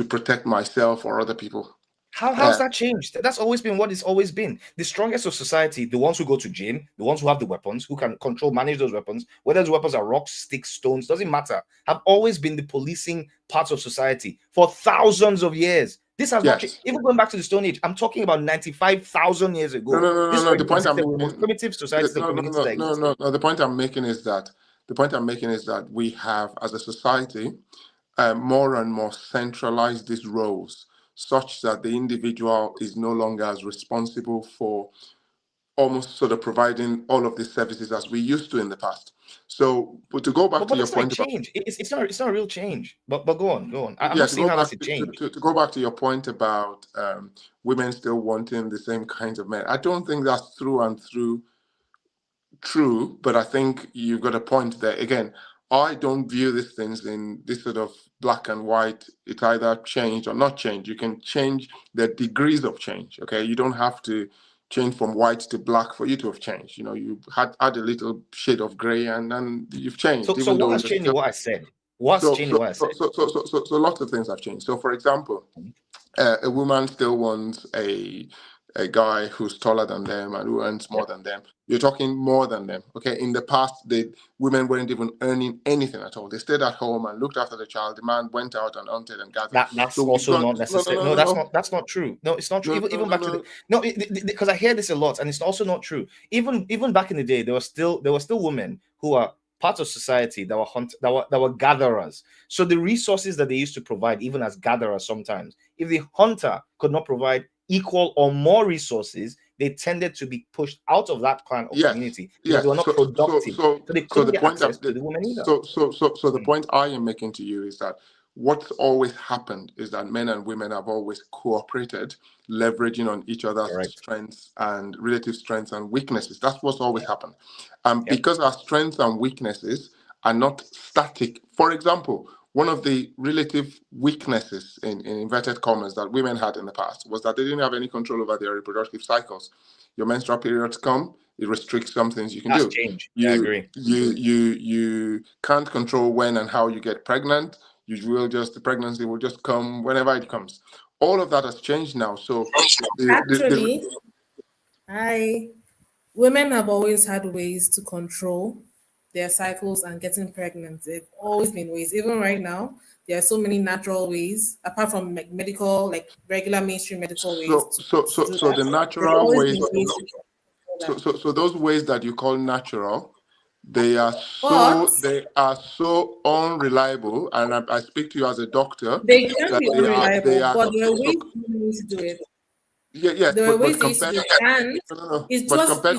protect myself or other people. How's that changed? That's always been what it's always been. The strongest of society, the ones who go to gym, the ones who have the weapons, who can manage those weapons, whether those weapons are rocks, sticks, stones, doesn't matter, have always been the policing parts of society for thousands of years. This has not changed. Even going back to the Stone Age, I'm talking about 95,000 years ago. No. The point I'm making, most primitive societies. No. The point I'm making is that we have, as a society, more and more centralized these roles, such that the individual is no longer as responsible for almost sort of providing all of these services as we used to in the past. So, but to go back to your point about change, it's not a real change. But go on. I'm not seeing how that's a change. To go back to your point about women still wanting the same kinds of men, I don't think that's through and through true. But I think you've got a point there. Again, I don't view these things in this sort of black and white. It's either changed or not changed. You can change the degrees of change. Okay, you don't have to change from white to black for you to have changed. You had a little shade of gray, and then you've changed. So what has changed? What I said. What's changed? What I said. So lots of things have changed. So, for example, a woman still wants a guy who's taller than them and who earns more than them. You're talking more than them. Okay. In the past, the women weren't even earning anything at all. They stayed at home and looked after the child. The man went out and hunted and gathered. That's also not necessary. No, that's not true. No, it's not true. Even back to the because I hear this a lot, and it's also not true. Even back in the day, there were still women who are parts of society that were gatherers. So the resources that they used to provide, even as gatherers, sometimes, if the hunter could not provide equal or more resources, they tended to be pushed out of that clan or community because they were not productive. So they couldn't get access to the women either. So the point I am making to you is that what's always happened is that men and women have always cooperated, leveraging on each other's strengths and relative strengths and weaknesses. That's what's always happened. Because our strengths and weaknesses are not static. For example, one of the relative weaknesses in inverted commas that women had in the past was that they didn't have any control over their reproductive cycles. Your menstrual periods come, it restricts some things you can do. Change. I agree. You can't control when and how you get pregnant. The pregnancy will just come whenever it comes. All of that has changed now. So women have always had ways to control their cycles and getting pregnant. They've always been ways. Even right now, there are so many natural ways, apart from medical, like regular mainstream medical ways. So the natural ways. So those ways that you call natural, they are so unreliable. And I speak to you as a doctor. They can be unreliable, but there are ways to do it. Yes, there are ways to do it, and it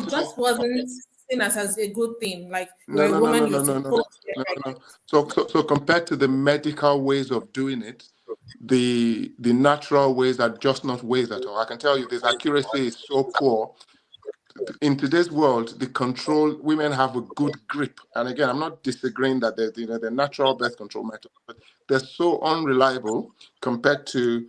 just wasn't seen as a good thing. Like you're a woman, you're supposed to get pregnant. So compared to the medical ways of doing it, the natural ways are just not ways at all. I can tell you this accuracy is so poor. In today's world, the control, women have a good grip. And again, I'm not disagreeing that the natural birth control method, but they're so unreliable compared to,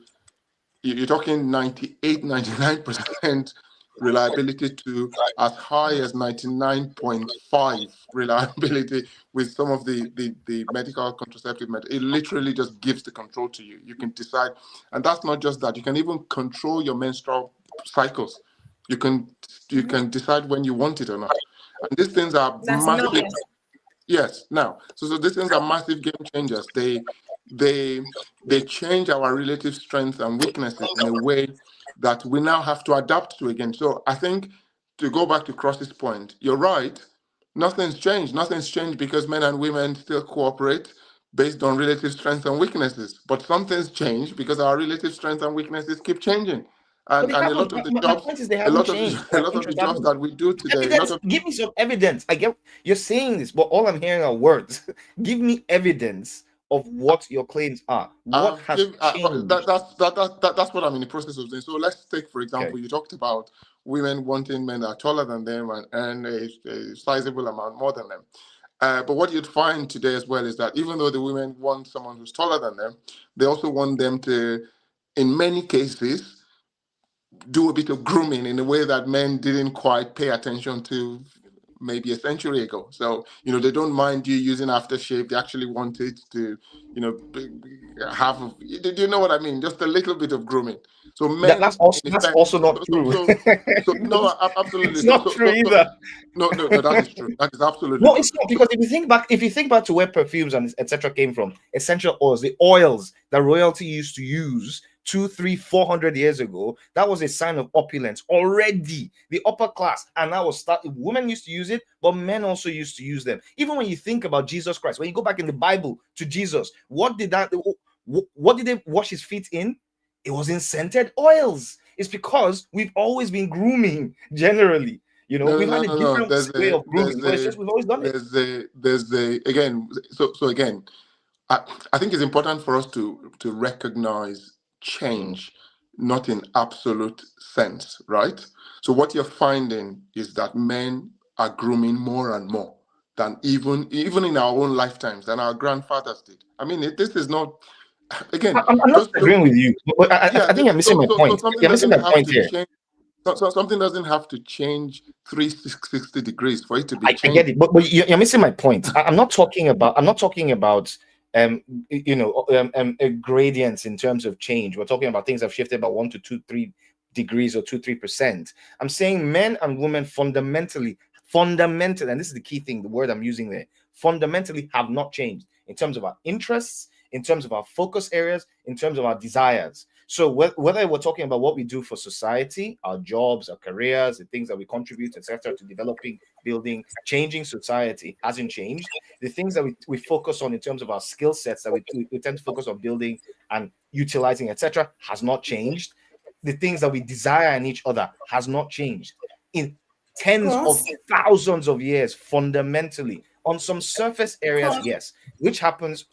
you're talking 98, 99% reliability to as high as 99.5 reliability with some of the medical contraceptive method. It literally just gives the control to you. You can decide. And that's not just that. You can even control your menstrual cycles. You can decide when you want it or not. And these things are That's massive. not. Yes. Now, so these things are massive game changers. They change our relative strengths and weaknesses in a way that we now have to adapt to again. So I think, to go back to Cross's point, you're right. Nothing's changed. Nothing's changed because men and women still cooperate based on relative strengths and weaknesses. But something's changed because our relative strengths and weaknesses keep changing. But And they a haven't. lot of the My jobs, point is they a haven't lot of changed. a lot of the jobs that we do today, a lot Evidence. of Give me some evidence. I get you're saying this, but all I'm hearing are words. Give me evidence of what your claims are. What has changed? That's what I'm in the process of doing. So let's take, for example, Okay. you talked about women wanting men that are taller than them and earn a sizable amount more than them. But what you'd find today as well is that even though the women want someone who's taller than them, they also want them to, in many cases, do a bit of grooming in a way that men didn't quite pay attention to maybe a century ago. So, they don't mind you using aftershave. They actually want it to, have, do you know what I mean? Just a little bit of grooming. So men, That's also not true. So no, absolutely. It's not true either. No, that is true. That is absolutely No, true. it's not, because if you think back to where perfumes and etc. came from, essential oils, the oils that royalty used to use 200, 300, 400 years ago, that was a sign of opulence already. The upper class, and that was started. Women used to use it, but men also used to use them. Even when you think about Jesus Christ, when you go back in the Bible to Jesus, what did they wash his feet in? It was in scented oils. It's because we've always been grooming generally. We've had a different way of grooming, but it's just we've always done it. Again. So again, I think it's important for us to recognize change, not in absolute sense, right? So what you're finding is that men are grooming more and more than even in our own lifetimes than our grandfathers did. I mean, this is not. Again, I'm not agreeing with you, but I think you're missing my point. You're missing my point here. So something doesn't have to change 360 degrees for it to be I changed. get it, but you're missing my point. I'm not talking about gradients in terms of change. We're talking about things that have shifted about 1 to 2, 3 degrees or 2, 3%. I'm saying men and women fundamentally, and this is the key thing, the word I'm using there, fundamentally have not changed in terms of our interests, in terms of our focus areas, in terms of our desires. So whether we're talking about what we do for society, our jobs, our careers, the things that we contribute, etc., to developing, building, changing society hasn't changed. The things that we focus on in terms of our skill sets that we tend to focus on building and utilizing, etc., has not changed. The things that we desire in each other has not changed. In tens of thousands of years, fundamentally, on some surface areas, yes, which happens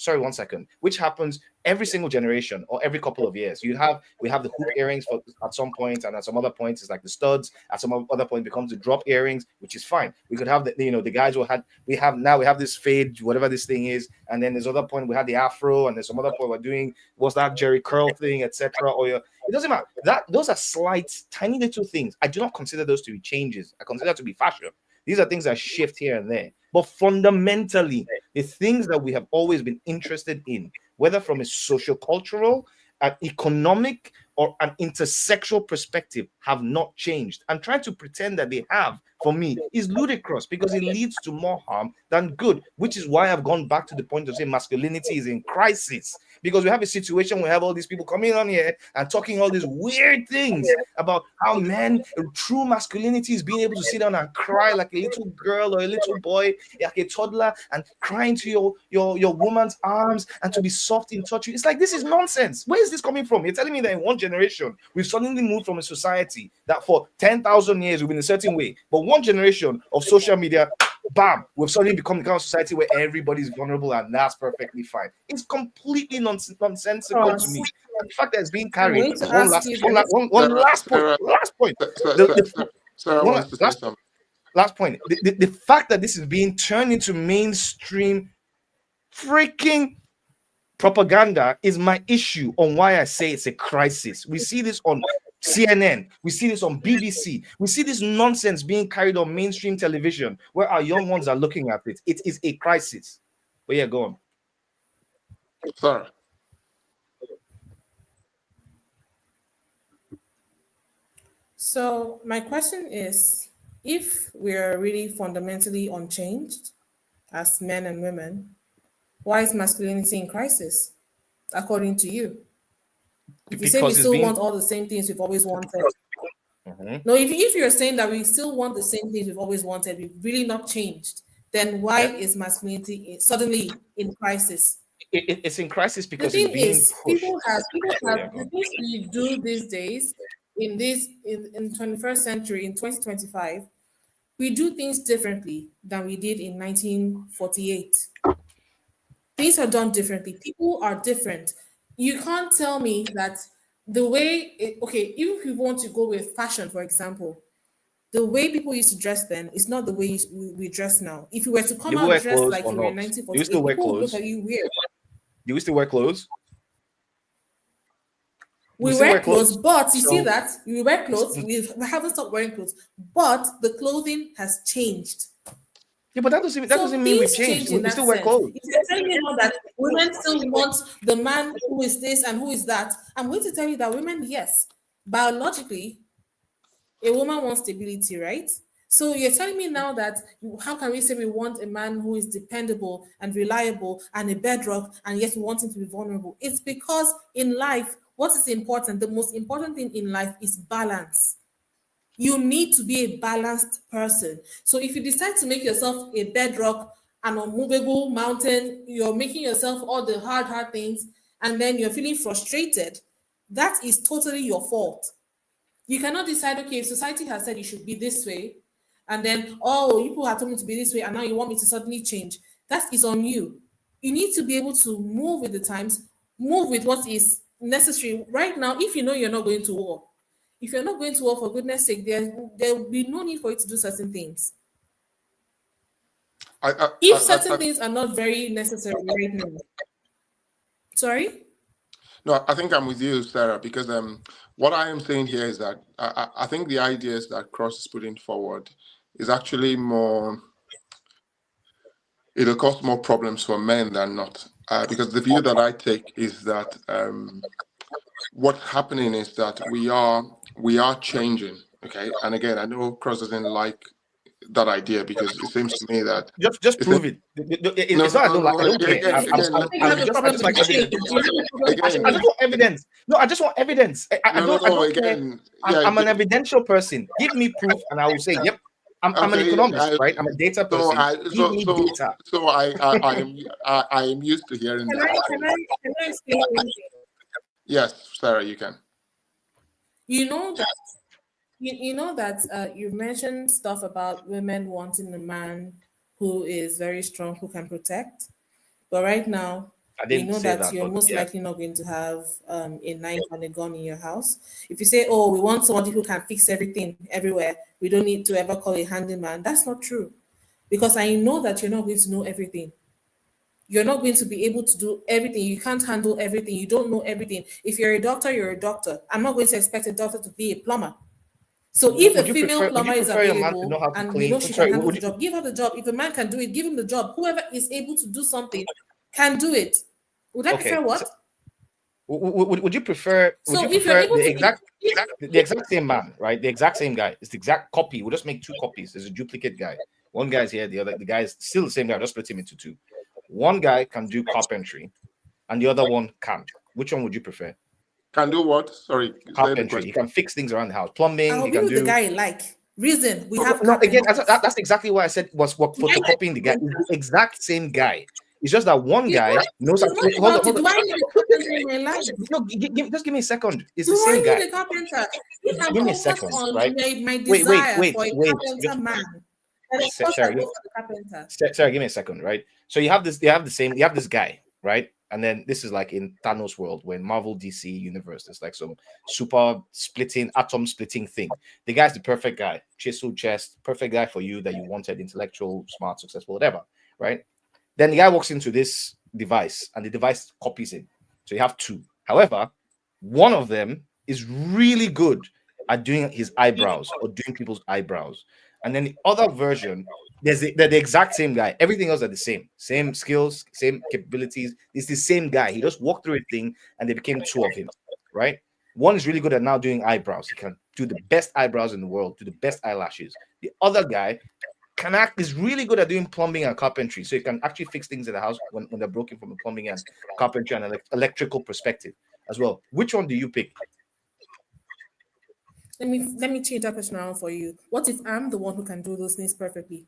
every single generation or every couple of years. We have the hoop earrings at some point, and at some other points it's like the studs. At some other point becomes the drop earrings, which is fine. We could have the guys who we have this fade, whatever this thing is, and then there's other point we had the afro, and there's some other point we're doing what's that Jerry curl thing, etc. Or it doesn't matter. Those are slight, tiny little things. I do not consider those to be changes. I consider that to be fashion. These are things that shift here and there. But fundamentally, the things that we have always been interested in, whether from a socio-cultural, an economic, or an intersexual perspective, have not changed. And trying to pretend that they have, for me, is ludicrous because it leads to more harm than good, which is why I've gone back to the point of saying masculinity is in crisis. Because we have a situation where we have all these people coming on here and talking all these weird things about how true masculinity is being able to sit down and cry like a little girl or a little boy, like a toddler, and cry into your woman's arms and to be soft in touch. It's like, this is nonsense. Where is this coming from? You're telling me that in one generation, we've suddenly moved from a society that for 10,000 years we've been a certain way, but one generation of social media, bam, we've suddenly become the kind of society where everybody's vulnerable, and that's perfectly fine. It's completely nonsensical to me. And the fact that it's being carried. One last point. Last point. The fact that this is being turned into mainstream freaking propaganda is my issue on why I say it's a crisis. We see this on CNN, we see this on BBC, we see this nonsense being carried on mainstream television where our young ones are looking at it. It is a crisis. But yeah, go on. So my question is, if we're really fundamentally unchanged as men and women, why is masculinity in crisis, according to you? If you say we Because it's still being want all the same things we've always wanted. Mhm. No, if you're saying that we still want the same things we've always wanted, we've really not changed, then why Yeah. is masculinity suddenly in crisis? It's in crisis The because it's thing being is, pushed. people Oh, have yeah, go the on. things we do these days in 21st century in 2025, we do things differently than we did in 1948. Things are done differently. People are different. You can't tell me that okay, even if you want to go with fashion, for example, the way people used to dress then is not the way we dress now. If you were to come Do we out wear dressed clothes like or you were in not? Do we still 1948, wear people would look clothes? at you weird. Do we still wear clothes? We We still wear wear clothes, clothes. but you see So that we wear clothes. We haven't stopped wearing clothes, but the clothing has changed. yeah, but that So doesn't mean we've things changed. change in We that still wear sense. clothes. If you're telling me now that women still want the man who is this and who is that, I'm going to tell you that women, yes, biologically, a woman wants stability, right? So you're telling me now that how can we say we want a man who is dependable and reliable and a bedrock, and yet we want him to be vulnerable? It's because in life, what is important? The most important thing in life is balance. You need to be a balanced person. So if you decide to make yourself a bedrock, an unmovable mountain, you're making yourself all the hard things, and then you're feeling frustrated, that is totally your fault. You cannot decide, okay, if society has said you should be this way, and then, oh, people have told me to be this way, and now you want me to suddenly change. That is on you. You need to be able to move with the times, move with what is necessary. Right now, if you know you're not going to war, if you're not going to war, for goodness sake, there will be no need for you to do certain things. If certain things are not very necessary right now. Sorry? No, I think I'm with you, Sarah, because what I am saying here is that I think the ideas that Cross is putting forward is actually more, it'll cause more problems for men than not. Because the view that I take is that what's happening is that we are changing. Okay, and again, I know Cross doesn't like that idea because it seems to me that Just it's prove it. no, It's not I don't like. I don't care. again, I just like evidence. I just want evidence. No, I just want evidence. I don't care. again, yeah, I'm an evidential person. Give me proof, and I will say, yep. I'm an economist, right? I'm a data person. Give me data. So I am used to hearing Can that. I explain something? Yes, Sarah, you can. You know that you know that you've mentioned stuff about women wanting a man who is very strong, who can protect. But right now, I we didn't know say that that, you're but most yeah. likely not going to have a knife and a gun in your house. If you say, oh, we want somebody who can fix everything everywhere, we don't need to ever call a handyman, that's not true. Because I know that you're not going to know everything. You're not going to be able to do everything. You can't handle everything. You don't know everything. If you're a doctor, you're a doctor. I'm not going to expect a doctor to be a plumber. So if a female Would plumber you is prefer your man to know available how to and clean? she can Sorry, handle the job, give her the job. If a man can do it, give him the job. Whoever is able to do something can do it. Would I prefer what? So, would you prefer? Would So you if you're prefer able to, the exact same man, right? The exact same guy. It's the exact copy. We'll just make two copies. There's a duplicate guy. One guy's here. The guy is still the same guy. Just split him into two. One guy can do carpentry, and the other one can't. Which one would you prefer? Can do what? Sorry, say the Carpentry. question. He can fix things around the house. Plumbing. I'll He be can with the do. guy I like. Reason we have No, again, carpenters. that's exactly what I said was what photocopying the guy. It's the exact same guy. It's just that one guy knows how to. It's not about it. Do I need a carpenter in my life? No, just give me a second. It's Do the same I guy. need a carpenter? If I'm Give me a focused second, on right? my Wait. desire for a carpenter Just, man, then of course I Sarah, go for the carpenter. Sarah, give me a second, right? So you have this guy, right? And then this is like in Thanos world, when Marvel DC universe, it's like some super splitting, atom splitting thing. The guy's the perfect guy, chisel chest, perfect guy for you that you wanted, intellectual, smart, successful, whatever, right? Then the guy walks into this device and the device copies him. So you have two. However, one of them is really good at doing his eyebrows or doing people's eyebrows. And then the other version, they're the exact same guy. Everything else are the same skills, same capabilities. It's the same guy. He just walked through a thing and they became two of him, right? One is really good at now doing eyebrows. He can do the best eyebrows in the world, do the best eyelashes. The other guy is really good at doing plumbing and carpentry. So he can actually fix things in the house when they're broken from a plumbing and carpentry and electrical perspective as well. Which one do you pick? Let me change that question around for you. What if I'm the one who can do those things perfectly?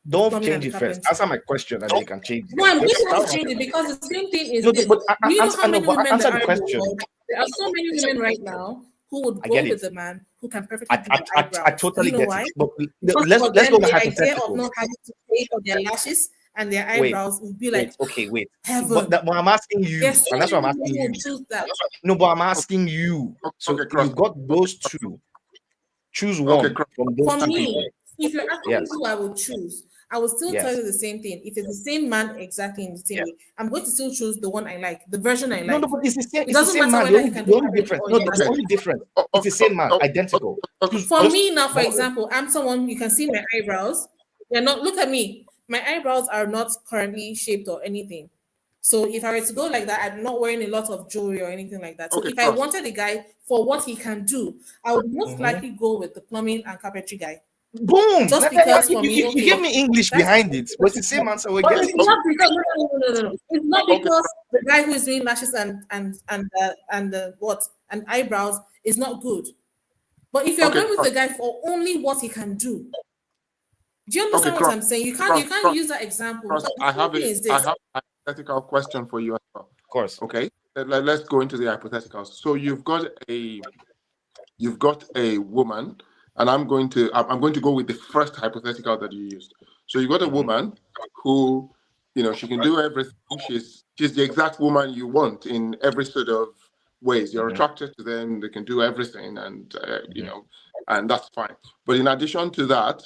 Don't Plumbing change and it first. carpentry. Answer my question and then you can change it. No, I'm just going to change it because the same thing is No, this. but You know how many women answer there the are in the question. world? There are so many women right now who would I go get with it. a man who can perfectly do their I eyebrows. totally You know get why? it. But Because let's for go them, to the idea of hypothetical. not having to pay for their lashes and their Wait, eyebrows would be like wait. heaven. But I'm asking you, There's so and that's many what I'm women asking who you. would choose that. No, but I'm asking you. So Okay, Cross. you've got those two. Choose Okay, one Cross. from those For two me, people. if you're asking Yes. me who I would choose, I will still tell Yes. you the same thing. If it's the same man exactly in the same way, I'm going to still choose the one I like, the version I like. No, but it's the same. It It's the doesn't same matter man. whether he can The do only carpentry difference. or No, the the other. only difference. It's the same man. Identical. For me now, for example, I'm someone, you can see my eyebrows. They're not, look at me. My eyebrows are not currently shaped or anything. So if I were to go like that, I'm not wearing a lot of jewelry or anything like that. So Okay, if I Cross. wanted a guy for what he can do, I would most Mhm. likely go with the plumbing and carpentry guy. Boom. Just because for me, you okay, give me English that's- behind it, but it's the same answer we But get. it's not because no. It's not Okay. because the guy who is doing lashes and what and eyebrows is not good. But if you're Okay, going with Cross. the guy for only what he can do, do you Okay, understand what Cross. I'm saying? You can't Cross. use that example. Cross, Because I the have thing a is this. hypothetical question for you as well. Of course. Okay, let's go into the hypotheticals. So you've got a woman, and I'm going to go with the first hypothetical that you used. So you got a woman who, she can do everything. She's the exact woman you want in every sort of ways. You're attracted to them. They can do everything, and and that's fine. But in addition to that,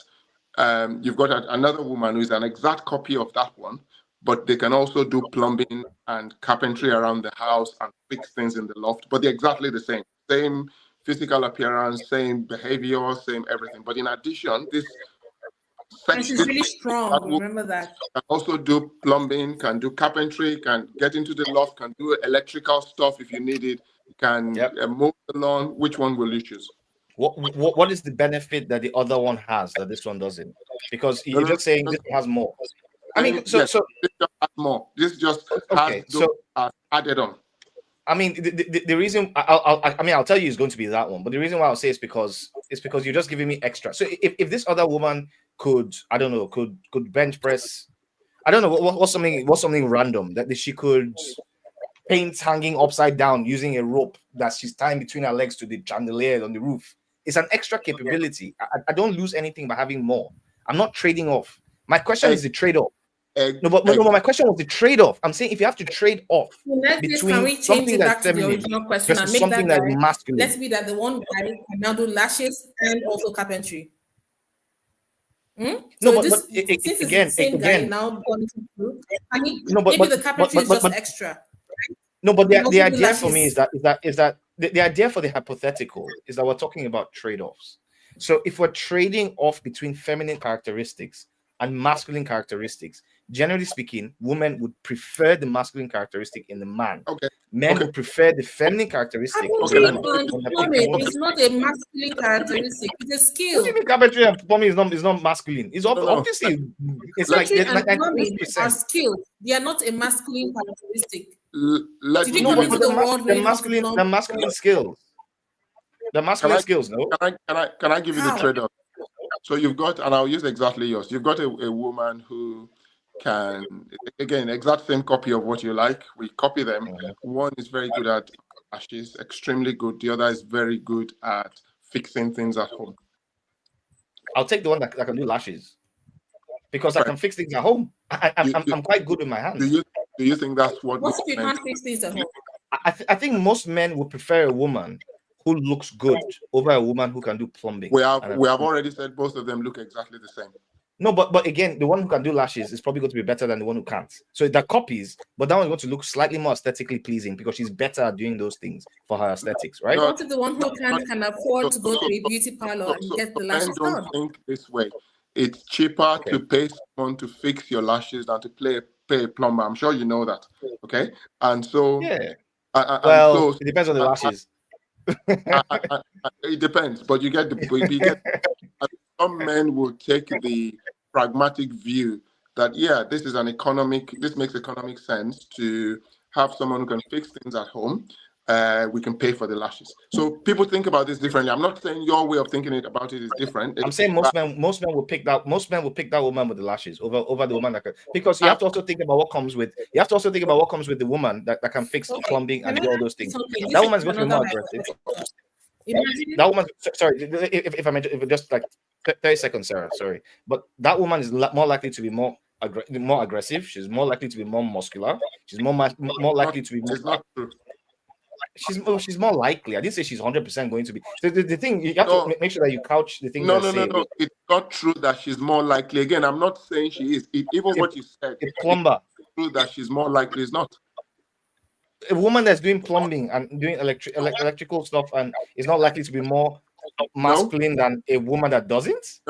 you've got another woman who is an exact copy of that one, but they can also do plumbing and carpentry around the house and fix things in the loft. But they're exactly the same physical appearance, same behavior, same everything. But in addition, And she's really strong. Remember that. can also do plumbing, can do carpentry, can get into the loft, can do electrical stuff if you need it, can mow the lawn. Which one will you choose? What is the benefit that the other one has that this one doesn't? Because you're just saying this one has more. I mean, so this just has more. This just okay. has added on. I mean, the reason I'll tell you is going to be that one, but the reason why I'll say is because you're just giving me extra. So if this other woman could, I don't know, could bench press, I don't know what's something random that she could paint hanging upside down using a rope that she's tying between her legs to the chandelier on the roof. It's an extra capability. I don't lose anything by having more. I'm not trading off. My question is the trade-off. No, my question was the trade-off. I'm saying if you have to trade off between can we change something it back that's to the feminine original question and versus make something that that's guy? masculine. Let's be that the one guy can now do lashes and also carpentry. No, So but since it's the same guy now going through, I mean, maybe the carpentry is just extra. No, but the idea lashes. for me is that the idea for the hypothetical is that we're talking about trade-offs. So if we're trading off between feminine characteristics and masculine characteristics, generally speaking, women would prefer the masculine characteristic in the man. Okay. Men would prefer the feminine characteristic. Carpentry and plumbing is not a masculine characteristic; it's a skill. What do you mean carpentry and plumbing is not masculine? It's obviously it's like plumbing are skills. They are not a masculine characteristic. Did you come into the world the masculine skills? The masculine skills, no? Can I give you the trade-off? So you've got, and I'll use exactly yours. You've got a woman who can, again, exact same copy of what you like. We copy them. One is very good at lashes, extremely good. The other is very good at fixing things at home. I'll take the one that can do lashes because I can fix things at home. I'm quite good with my hands. Do you think that's what? What if you can't fix things at home? I think most men would prefer a woman who looks good over a woman who can do plumbing. We have already said both of them look exactly the same. No, but again, the one who can do lashes is probably going to be better than the one who can't. So that copies, but that one's going to look slightly more aesthetically pleasing because she's better at doing those things for her aesthetics, right? What if the one who can afford to go to a beauty parlor and get the lashes done? Don't think this way. It's cheaper to pay someone to fix your lashes than to pay a plumber. I'm sure you know that. Okay, and so it depends on the lashes. It depends, but you get some men will take the pragmatic view that this makes economic sense to have someone who can fix things at home. We can pay for the lashes. So people think about this differently. I'm not saying your way of thinking about it is different. I'm saying most men will pick that woman with the lashes over the woman that can, because you have to also think about what comes with the woman that can fix plumbing and do all those things. That woman's going to be more aggressive. That woman, sorry, if I may, just like 30 seconds, Sarah, sorry, but that woman is more likely to be more aggressive. She's more likely to be more muscular. She's more likely to be more. It's not true. She's more likely. I didn't say she's 100% going to be. The thing, you have to make sure that you couch the thing. No. It's not true that she's more likely. Again, I'm not saying she is. What you said. A plumber. It's true that she's more likely is not. A woman that's doing plumbing and doing electrical stuff and is not likely to be more masculine than a woman that doesn't.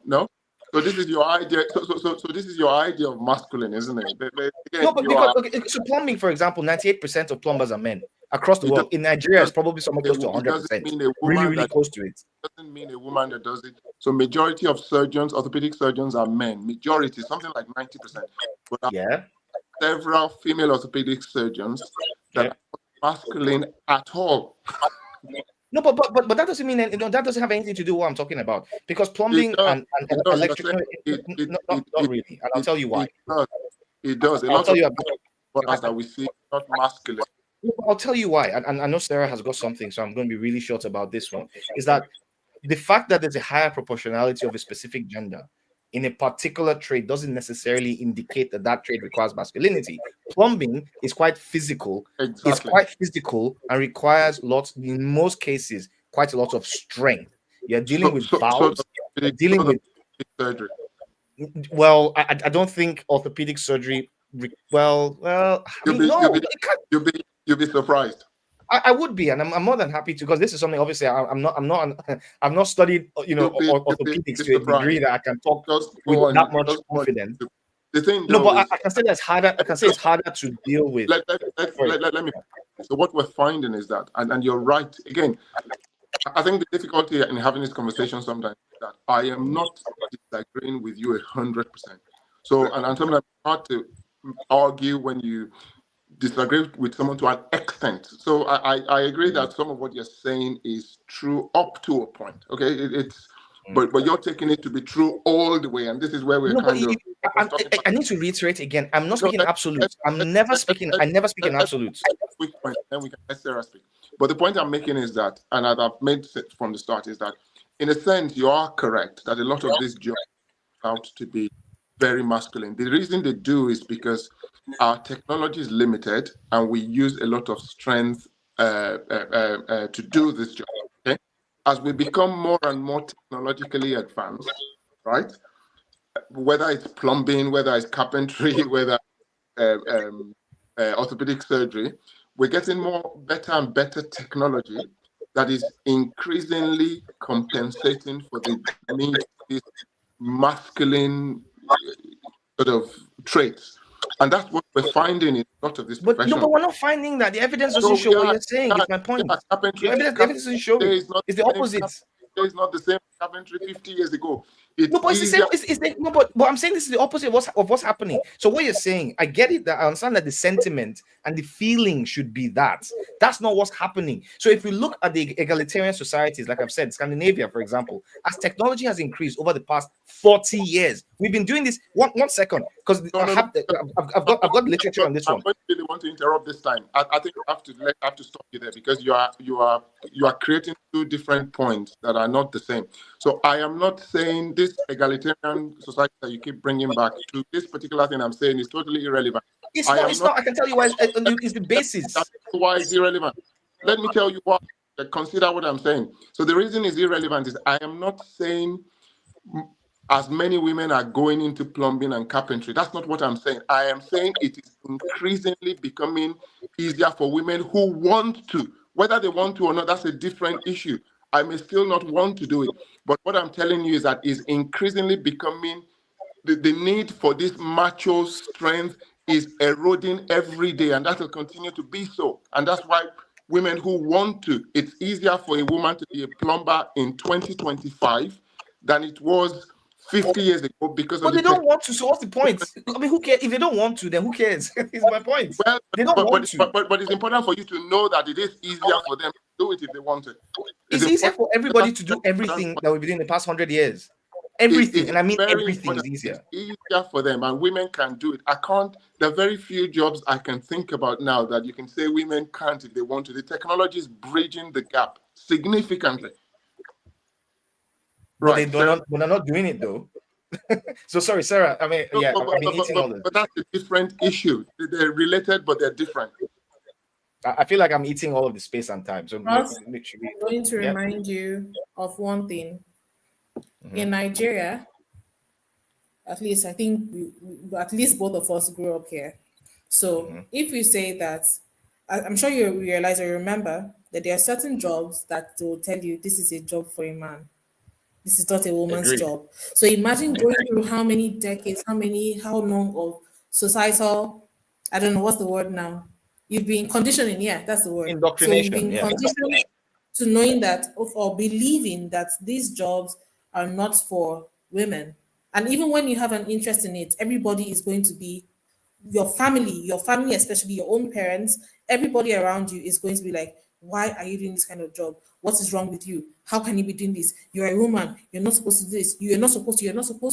No. So this is your idea. So this is your idea of masculine, isn't it? Again, no, but because so plumbing, for example, 98% of plumbers are men across the world. In Nigeria, it's probably somewhere close to 100%. Really close to it. Doesn't mean a woman that does it. So majority of surgeons, orthopedic surgeons, are men. Majority, something like 90%. But several female orthopedic surgeons that are masculine at all. No, but that doesn't mean that doesn't have anything to do with what I'm talking about, because plumbing and electrical, not really, and I'll tell you why. It does. I'll tell you about that we see not masculine. I'll tell you why, and I know Sarah has got something, so I'm going to be really short about this one. Is that the fact that there's a higher proportionality of a specific gender in a particular trade doesn't necessarily indicate that trade requires masculinity. Plumbing is quite physical. Exactly. It's quite physical and requires in most cases, quite a lot of strength. You're dealing with valves. You're dealing with surgery. Well, I don't think orthopedic surgery. You'll be surprised. I would be, and I'm more than happy to, because this is something. Obviously, I've not studied, orthopedics to a degree that I can talk with that much confidence. The thing, but I can say that's harder. I can say it's harder to deal with. Let me. So what we're finding is that, and you're right. Again, I think the difficulty in having this conversation sometimes is that I am not disagreeing with you 100%. So, and sometimes it's hard to argue when you disagree with someone to an extent. So I agree that some of what you're saying is true up to a point. Okay, but you're taking it to be true all the way, and this is where we're I need to reiterate again. I'm not speaking absolutes. I never speak in absolutes. Quick point, then we can let Sarah speak. But the point I'm making is that, and as I've made from the start, is that in a sense you are correct that a lot of these jobs out to be very masculine. The reason they do is because our technology is limited and we use a lot of strength to do this job. Okay? As we become more and more technologically advanced, right? Whether it's plumbing, whether it's carpentry, whether orthopedic surgery, we're getting better and better technology that is increasingly compensating for the need for this masculine sort of traits. And that's what we're finding in a lot of this profession. But we're not finding that. The evidence doesn't show what you're saying. It's my point. The evidence doesn't show it. It's the opposite. It's not the same carpentry 50 years ago. But it's the same. But I'm saying this is the opposite of what's happening. So what you're saying, I get it. That I understand that the sentiment and the feeling should be that. That's not what's happening. So if we look at the egalitarian societies, like I've said, Scandinavia, for example, as technology has increased over the past 40 years, we've been doing this. One second, because I've got literature on this one. I really want to interrupt this time. I think I have to stop you there, because you are creating two different points that are not the same. So I am not saying this egalitarian society that you keep bringing back to this particular thing I'm saying is totally irrelevant. It's not. I can tell you why. It's the basis. That's why it's irrelevant. Let me tell you why. Consider what I'm saying. So the reason it's irrelevant is I am not saying as many women are going into plumbing and carpentry. That's not what I'm saying. I am saying it is increasingly becoming easier for women who want to. Whether they want to or not, that's a different issue. I may still not want to do it. But what I'm telling you is that it's increasingly becoming the need for this macho strength is eroding every day, and that will continue to be so. And that's why women who want to. It's easier for a woman to be a plumber in 2025 than it was 50 years ago because But of they the don't want to. So what's the point? I mean, who cares? If they don't want to, then who cares? Is my point. well, They don't want to. but it's important for you to know that it is easier for them to do it if they want to. It's easier for everybody to do everything that we've been doing the past 100 years. Everything, and I mean everything is easier. It's easier for them, and women can do it. There are very few jobs I can think about now that you can say women can't if they want to. The technology is bridging the gap significantly. But they're not doing it though. So sorry, Sarah. I mean, yeah, I've been eating all this. But that's a different issue. They're related, but they're different. I feel like I'm eating all of the space and time. So Ross, literally, I'm going to remind you of one thing. In Nigeria, at least I think at least both of us grew up here. So if you say that, I'm sure you realize or remember that there are certain jobs that will tell you this is a job for a man. This is not a woman's job. So imagine going through how many decades, how long of societal, I don't know what's the word now. You've been conditioning, yeah, that's the word. Indoctrination. So you've been conditioned to knowing that or believing that these jobs are not for women. And even when you have an interest in it, everybody is going to be your family, especially your own parents, everybody around you is going to be like, why are you doing this kind of job? What is wrong with you? How can you be doing this? You're a woman. You're not supposed to do this. You're not supposed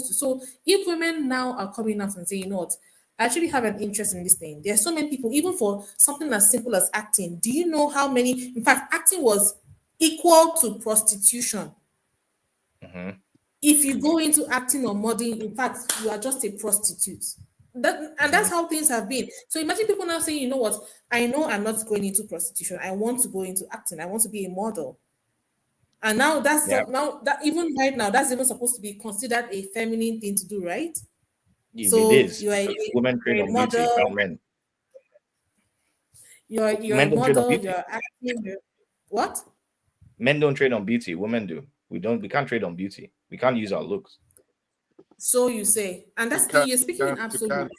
to. So if women now are coming out and saying, you know what, I actually have an interest in this thing. There are so many people, even for something as simple as acting. Do you know how many, in fact, acting was equal to prostitution. If you go into acting or modeling, in fact, you are just a prostitute. That's how things have been. So imagine people now saying, you know what, I know I'm not going into prostitution. I want to go into acting. I want to be a model. And now now that even right now, that's even supposed to be considered a feminine thing to do, right? Yeah, so it is. you are Women train on beauty, not men. You're a model, you're acting. What? Men don't trade on beauty. Women do. We can't trade on beauty. We can't use our looks. So you say, and that's you're speaking in absolute.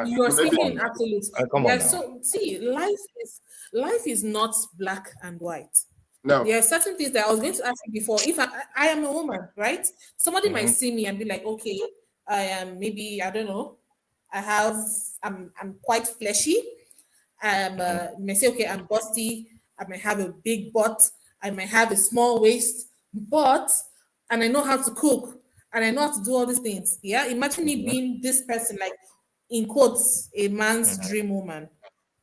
You're speaking in absolute. Come on now. So see, life is not black and white. No. There are certain things that I was going to ask you before. If I am a woman, right? Somebody might see me and be like, okay, I am maybe, I don't know, I'm quite fleshy. May say, okay, I'm busty. I might have a big butt. I might have a small waist, and I know how to cook and I know how to do all these things. Yeah, imagine me being this person, like in quotes, a man's dream woman.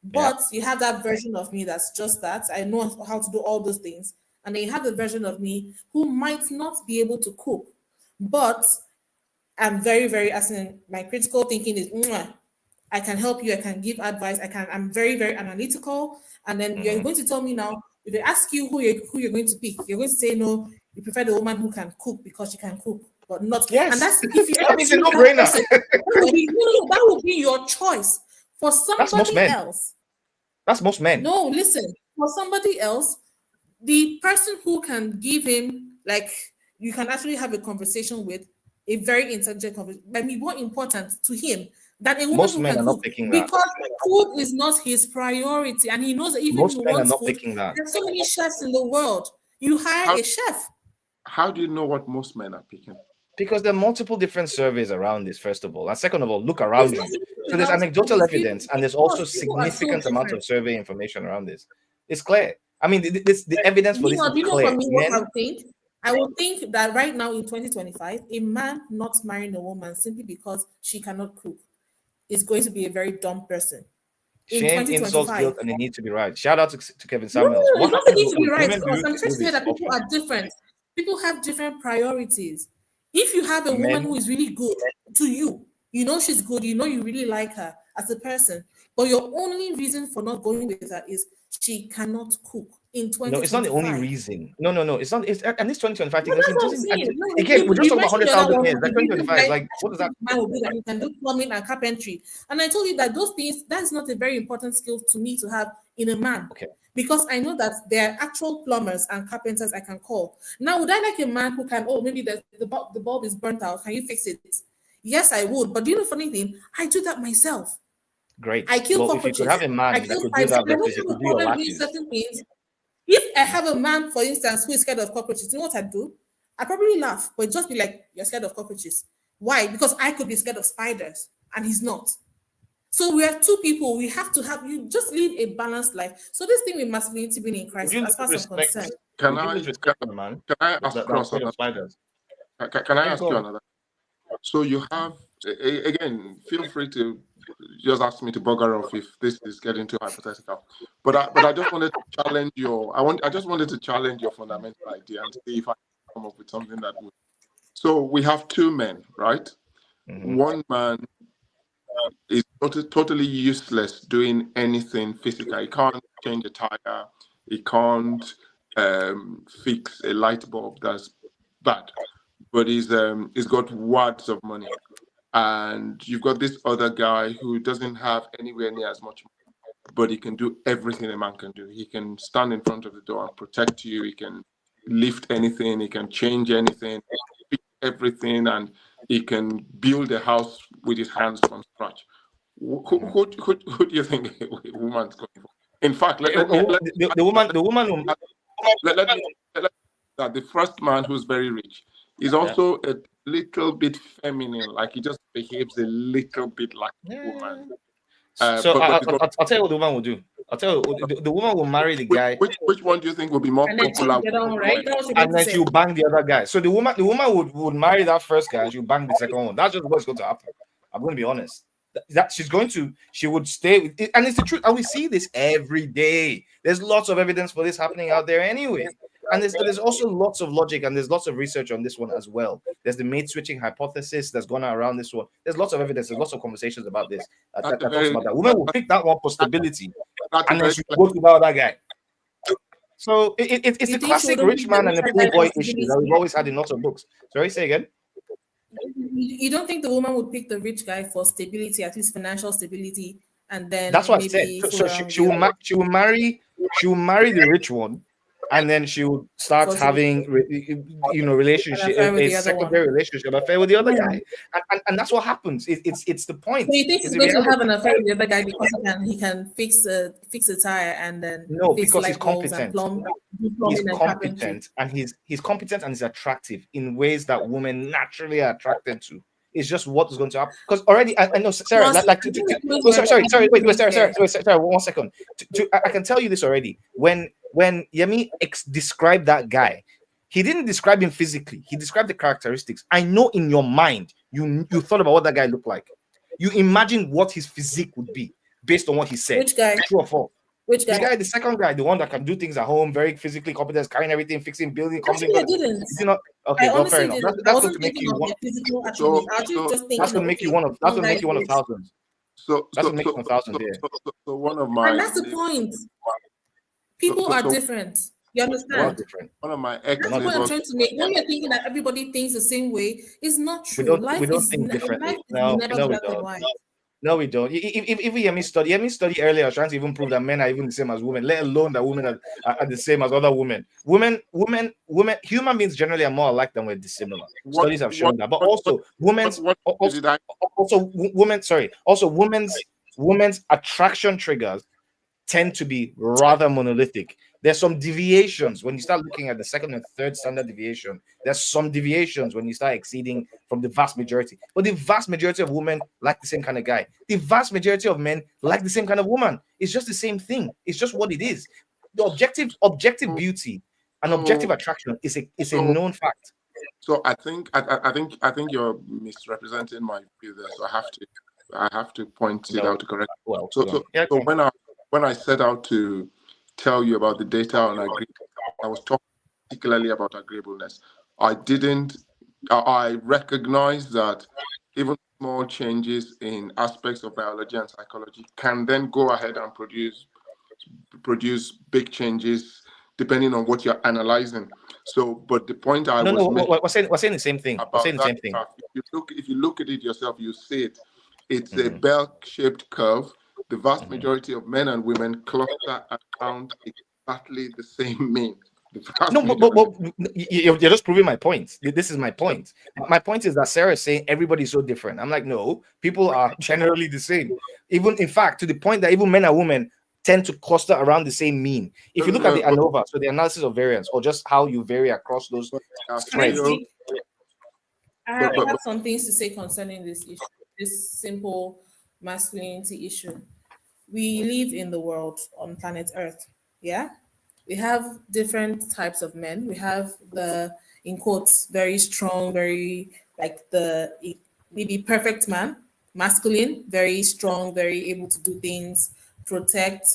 But you have that version of me that's just that. I know how to do all those things. And then you have the version of me who might not be able to cook, but I'm very, very, as in my critical thinking is, I can help you, I can give advice, I'm very, very analytical. And then you're going to tell me now, if they ask you who you're going to pick, you're going to say, no, you prefer the woman who can cook because she can cook, but not. Yes. And that's if you it's a no-brainer. That would be your choice. For somebody else. That's most men. No, listen, for somebody else, the person who can give him, like, you can actually have a conversation with, a very intelligent conversation, might be more important to him than a woman most who men can are cook, not picking that. because food is not his priority, and he knows that even Most if he men are wants not food, picking that. there's so many chefs in the world. You hire a chef. How do you know what most men are picking? Because there are multiple different surveys around this, first of all. And second of all, look around you. So there's anecdotal evidence, and there's also significant amount of survey information around this. It's clear. I mean, the evidence for this is clear. For me, what I would think that right now in 2025, a man not marrying a woman simply because she cannot cook is going to be a very dumb person. Shame, insult, guilt, and they need to be right. Shout out to Kevin Samuels. No, it doesn't need to be right. Because I'm trying to say that people often? are different. People have different priorities. If you have a woman who is really good to you, you know she's good, you know you really like her as a person, but your only reason for not going with her is she cannot cook. In 2025. No, it's not the only reason. No, it's not. It's and this 2025 thing. No, Again, we're just talking about 100,000 years. Like 2025 is like, what does that? You can do plumbing and carpentry, and I told you that those things, that is not a very important skill to me to have in a man. Okay. Because I know that there are actual plumbers and carpenters I can call. Now, would I like a man who can? Oh, maybe the bulb is burnt out. Can you fix it? Yes, I would. But do you know the funny thing? I do that myself. great. I kill Well, if you could cockroaches. have a man I that kill could do spiders. that I don't versus you have a could do your problem doing latches. certain things. If I have a man, for instance, who is scared of cockroaches, you know what I'd do? I'd probably laugh, but just be like, "You're scared of cockroaches. Why? Because I could be scared of spiders, and he's not." So we are two people. We have to have you just live a balanced life. So this thing with masculinity being in Would crisis, you as far lose as I'm respect? concerned, Can Would you I lose respect for a man can I ask that's Cross afraid of another? spiders? Can I Yeah, ask go you on. another? So you have again. Feel free to just ask me to bugger off if this is getting too hypothetical. But I just wanted to challenge your. I just wanted to challenge your fundamental idea and see if I can come up with something that would. So we have two men, right? Mhm. One man is totally useless doing anything physical. He can't change a tire. He can't fix a light bulb. That's bad. But he's got wads of money. And you've got this other guy who doesn't have anywhere near as much money, but he can do everything a man can do. He can stand in front of the door and protect you. He can lift anything. He can change anything, fix everything, and he can build a house with his hands from scratch. Who do you think a woman's going for? In fact, The woman who, let me that the first man who's very rich is also a little bit feminine, like he just behaves a little bit like a woman. So But I'll tell you what the woman will do. I'll tell you, the woman will marry the guy, which one do you think will be more and then popular? she'll get on, right? That's what you're and going then to say. she'll bang the other guy. So the woman would marry that first guy, and she'll bang the second one. That's just what's going to happen. I'm going to be honest. That she would stay with it, and it's the truth. And we see this every day. There's lots of evidence for this happening out there anyway. And there's also lots of logic and there's lots of research on this one as well. There's the mate switching hypothesis that's gone around this one. There's lots of evidence. There's lots of conversations about this that talks about that. Women will pick that one for stability, and then she will go to that other guy. So it's You the think she classic wouldn't rich pick man the and the rich poor guy boy for issue that stability? we've always had in lots of books. Sorry, say again. You don't think the woman would pick the rich guy for stability, at least financial stability, and then That's what I said. maybe So fool around with she will the she will marry the rich one, and then she will start for having an relationship, affair with a the other one? secondary relationship affair with the other Yeah. guy, and that's what happens. It's the point. So you think It's he's the going to have reality. an affair with the other guy because he can fix a tire and then No, fix because he's light bulbs and competent. do He's plumbing and carpentry? competent, and he's competent and he's attractive in ways that women naturally are attracted to. It's just what is going to happen. Because already, I know, Sarah. Plus, Like, I think the place no, where sorry, wait, Sarah, here. Sarah, 1 second. I can tell you this already. When Yemi described that guy, he didn't describe him physically. He described the characteristics. I know in your mind, you thought about what that guy looked like. You imagine what his physique would be based on what he said. Which guy? True or false? Which guy? The second guy, the one that can do things at home, very physically competent, carrying everything, fixing, building, Actually, I didn't. you do not. Okay, I well, fair honestly enough. didn't. I That's going wasn't to make thinking you of one. the physical attributes. I actually just thinking That's going to make you one of. That's going to make you one of thousands. That's going to make you 1,000 here. So one of my And that's the point. People are different. You understand? Different. one of my That's ex the point I'm neighbors. trying to make. When you're thinking that everybody thinks the same way, it's not We true. don't think differently. Life is No, never we black and don't. white. No, we don't. If we study earlier, I was trying to even prove that men are even the same as women, let alone that women are the same as other women. Women, human beings generally are more alike than we're dissimilar. Studies have shown that. But also, women's attraction triggers tend to be rather monolithic. There's some deviations when you start looking at the second and third standard deviation. There's some deviations when you start exceeding from the vast majority. But the vast majority of women like the same kind of guy. The vast majority of men like the same kind of woman. It's just the same thing. It's just what it is. The objective beauty and objective attraction is a known fact. So I think you're misrepresenting my view there. So I have to point it out to correct. Well, So when I set out to tell you about the data on agreeableness, I was talking particularly about agreeableness. I recognize that even small changes in aspects of biology and psychology can then go ahead and produce big changes depending on what you're analyzing. So, but the point we're saying the same thing. We're saying the same thing. If you look at it yourself, you see it. It's a bell-shaped curve. The vast majority of men and women cluster around exactly the same mean. No, but you're just proving my point. This is my point. My point is that Sarah is saying everybody's so different. I'm like, no, people are generally the same. Even, in fact, to the point that even men and women tend to cluster around the same mean. If you look at the ANOVA, so the analysis of variance, or just how you vary across those threads. I have some things to say concerning this issue, this simple masculinity issue. We live in the world on planet Earth. Yeah. We have different types of men. We have the, in quotes, very strong, very like the maybe perfect man, masculine, very strong, very able to do things, protect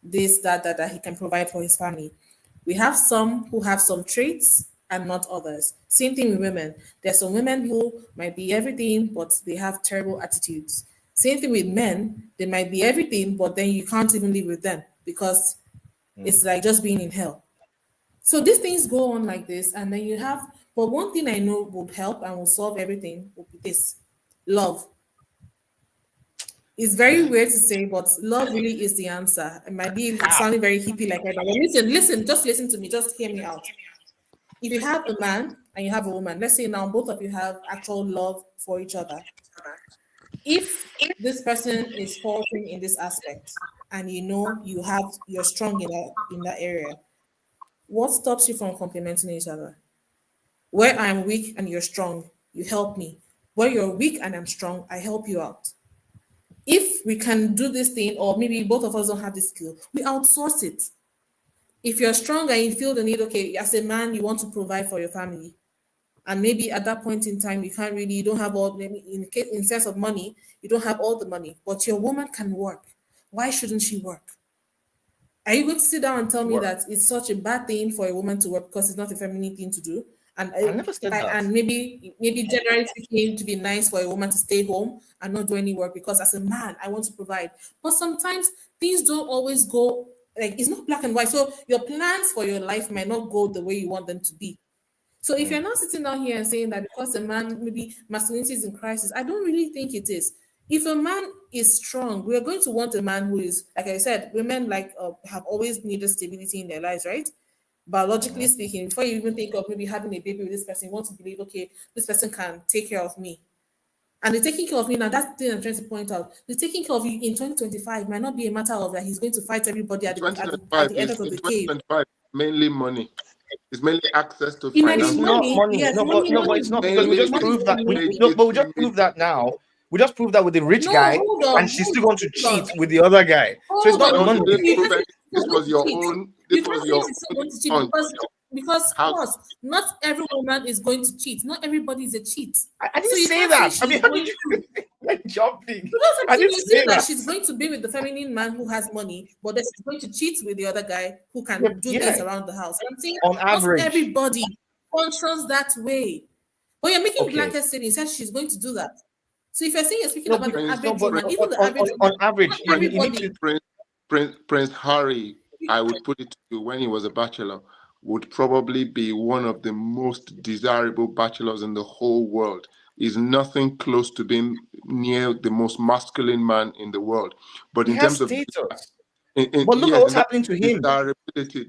this, that he can provide for his family. We have some who have some traits and not others. Same thing with women. There's some women who might be everything, but they have terrible attitudes. Same thing with men. They might be everything, but then you can't even live with them because it's like just being in hell. So these things go on like this, and then you have, but one thing I know would help and will solve everything would be this: love. It's very weird to say, but love really is the answer. It might be sounding very hippie like that, but listen, just listen to me, just hear me out. If you have a man and you have a woman, let's say now both of you have actual love for each other. If this person is faltering in this aspect, and you know you're strong in that area, what stops you from complementing each other? Where I'm weak and you're strong, you help me. Where you're weak and I'm strong, I help you out. If we can do this thing, or maybe both of us don't have the skill, we outsource it. If you're strong and you feel the need, okay, as a man, you want to provide for your family, and maybe at that point in time, you don't have all, maybe in sense of money, you don't have all the money, but your woman can work. Why shouldn't she work? Are you going to sit down and tell me that it's such a bad thing for a woman to work because it's not a feminine thing to do? And I never said that. And maybe generally speaking, to be nice for a woman to stay home and not do any work because as a man, I want to provide. But sometimes things don't always go, like, it's not black and white. So your plans for your life might not go the way you want them to be. So if you're not sitting down here and saying that because a man, maybe masculinity is in crisis, I don't really think it is. If a man is strong, we are going to want a man who is, like I said, women have always needed stability in their lives, right? Biologically speaking, before you even think of maybe having a baby with this person, you want to believe, okay, this person can take care of me. And the taking care of me, now that's the thing I'm trying to point out. The taking care of you in 2025 might not be a matter of that he's going to fight everybody at the end of the cave. Mainly money. It's mainly access to finance. finance. It's not money. Yes, but it's not, because we just proved that. But we just proved that now. We just proved that with the rich guy, and she's still going to cheat with the other guy. So it's not money. This was your own. This was your own. Because not every woman is going to cheat. Not everybody is a cheat. I didn't say that. I mean, how did you like jumping? I didn't say that. She's going to be with the feminine man who has money, but then she's going to cheat with the other guy who can do things around the house. I'm saying on average, not everybody functions that way. But you're making blanket statements. Says she's going to do that. So if you're saying you're speaking about the average woman, even the average on average, you need to Prince Harry, I would put it to you, when he was a bachelor, would probably be one of the most desirable bachelors in the whole world. He's nothing close to being near the most masculine man in the world. But in terms of status. But look at what's happening to him.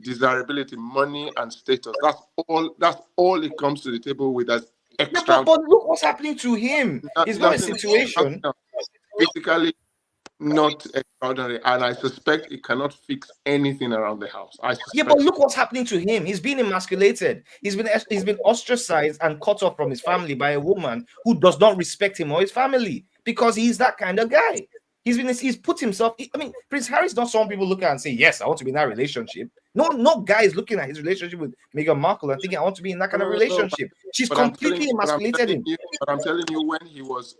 Desirability, money, and status. That's all it comes to the table with as extra. But look what's happening to him. He's got a situation. Physically not extraordinary, and I suspect it cannot fix anything around the house. But look what's happening to him. He's been emasculated. He's been ostracized and cut off from his family by a woman who does not respect him or his family because he's that kind of guy. He's put himself. I mean, Prince Harry's not someone people look at and say, "Yes, I want to be in that relationship." No guy is looking at his relationship with Meghan Markle and thinking, "I want to be in that kind of relationship." She's completely emasculated him. But I'm telling you,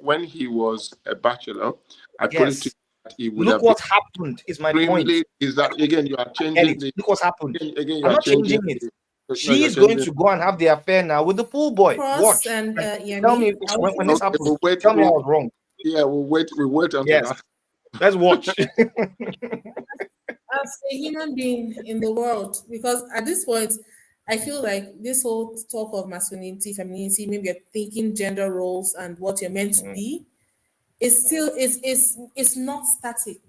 when he was a bachelor, I put it to he would look what happened. Is my point. Is that again? You are changing. Look what's happened. Again, I'm not changing it. She's going to go and have the affair now with the pool boy. Watch. And tell me when this happens. Tell me I was wrong. Yeah, we'll wait until that. Let's watch. As a human being in the world, because at this point, I feel like this whole talk of masculinity, femininity, maybe you're thinking gender roles and what you're meant to be, it's not static.